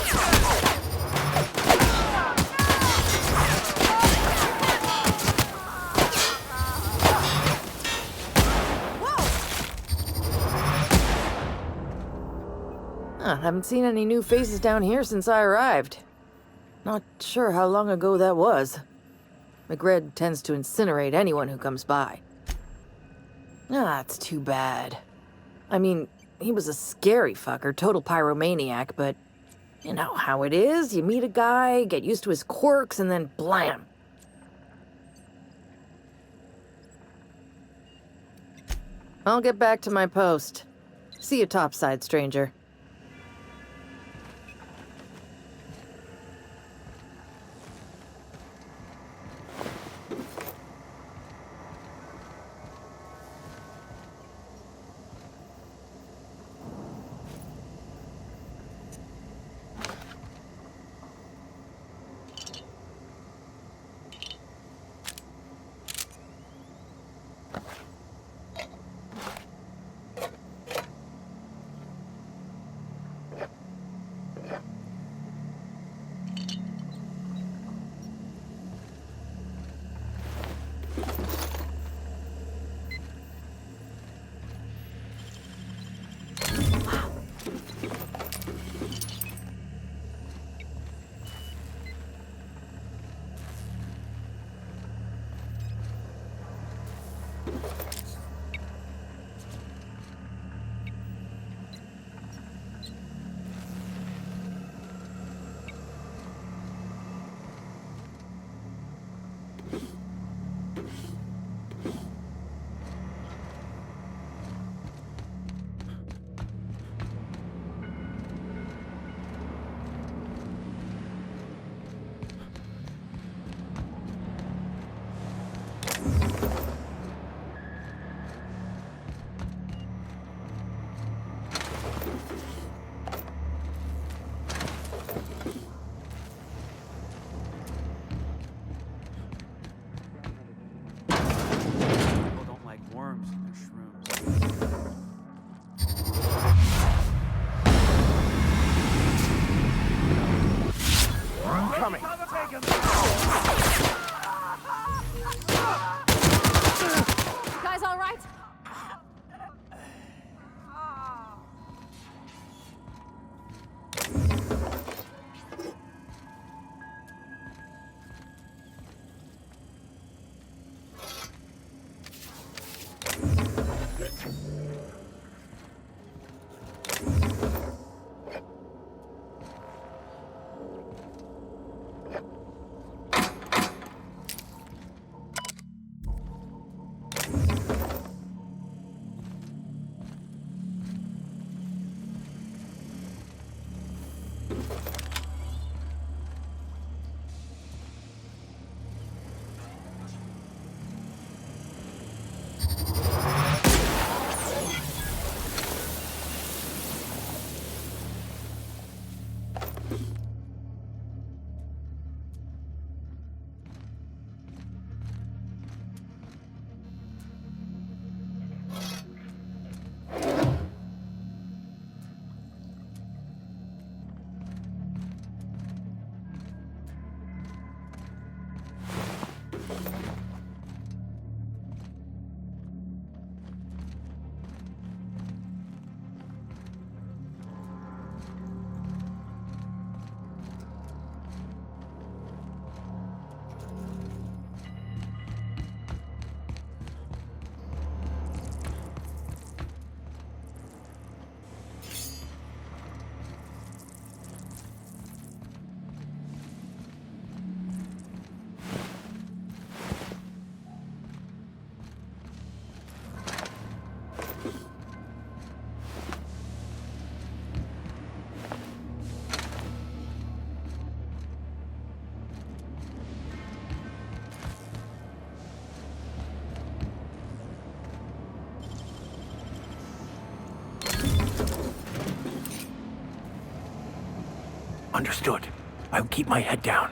Haven't seen any new faces down here since I arrived. Not sure how long ago that was. McRed tends to incinerate anyone who comes by. It's too bad. I mean, he was a scary fucker, total pyromaniac, but you know how it is. You meet a guy, get used to his quirks, and then blam. I'll get back to my post. See you topside, stranger. Coming. You guys all right? Understood. I'll keep my head down.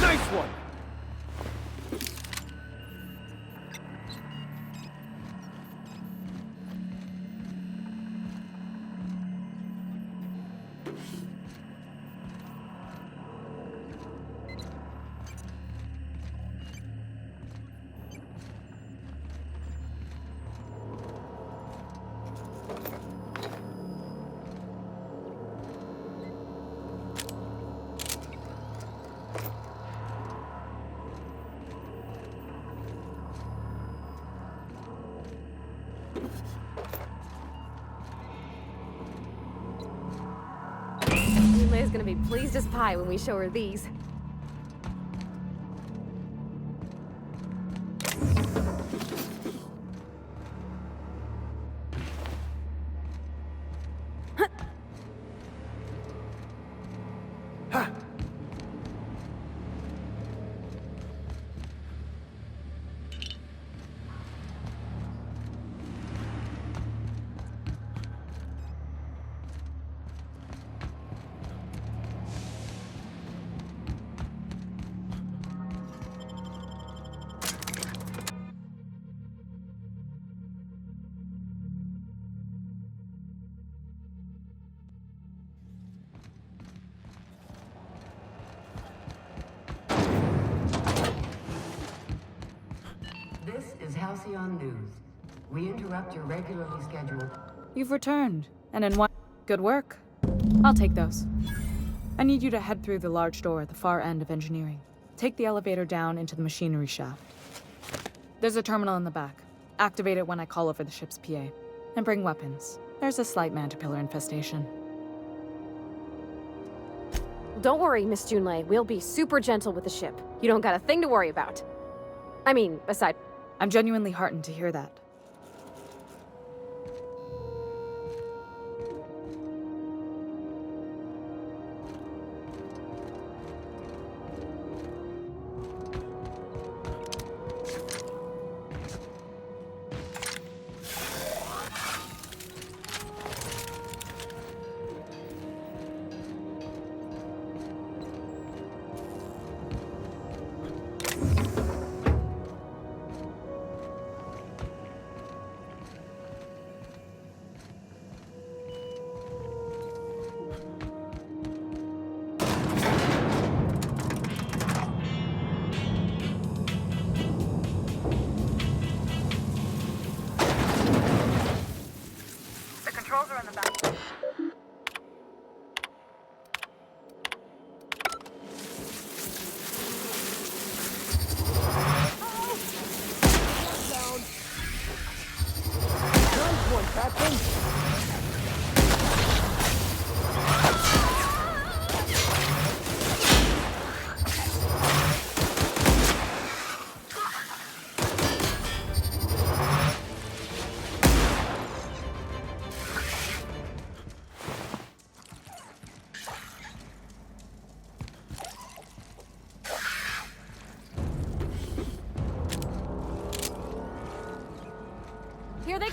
Nice one! Leia's gonna be pleased as pie when we show her these. This is Halcyon News. We interrupt your regularly scheduled... You've returned, and in one... Good work. I'll take those. I need you to head through the large door at the far end of engineering. Take the elevator down into the machinery shaft. There's a terminal in the back. Activate it when I call over the ship's PA. And bring weapons. There's a slight Mantipillar infestation. Don't worry, Miss Junlei. We'll be super gentle with the ship. You don't got a thing to worry about. I mean, aside... I'm genuinely heartened to hear that.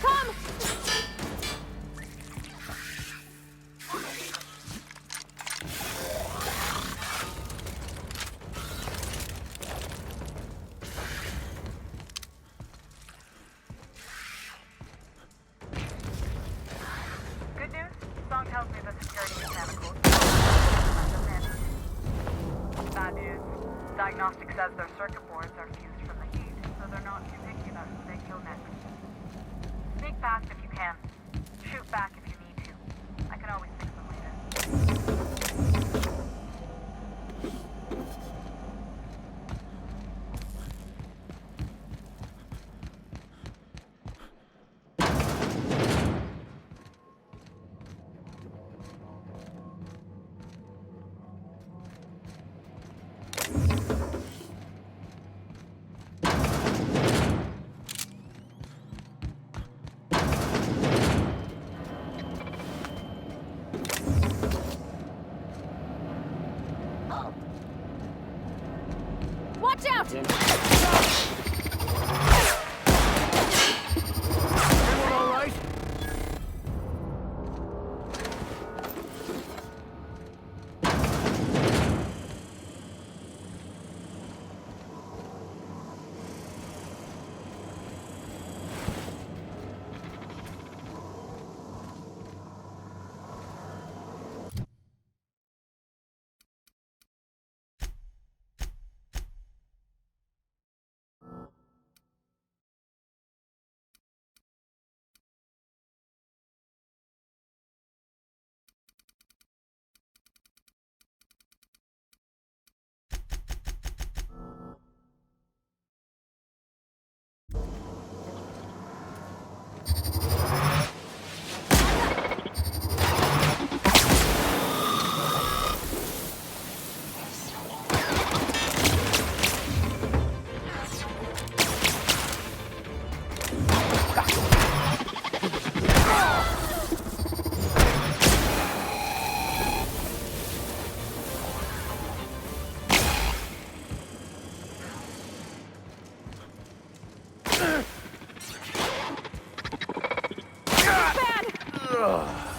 Come! Good news? Song tells me the security mechanical. Bad news. Diagnostic says their circuit boards are fused from the heat, so they're not too picky about who they kill next. Sneak fast if you can. Shoot back if you need to. I can always fix them later. Watch out! Everyone all right? Bad!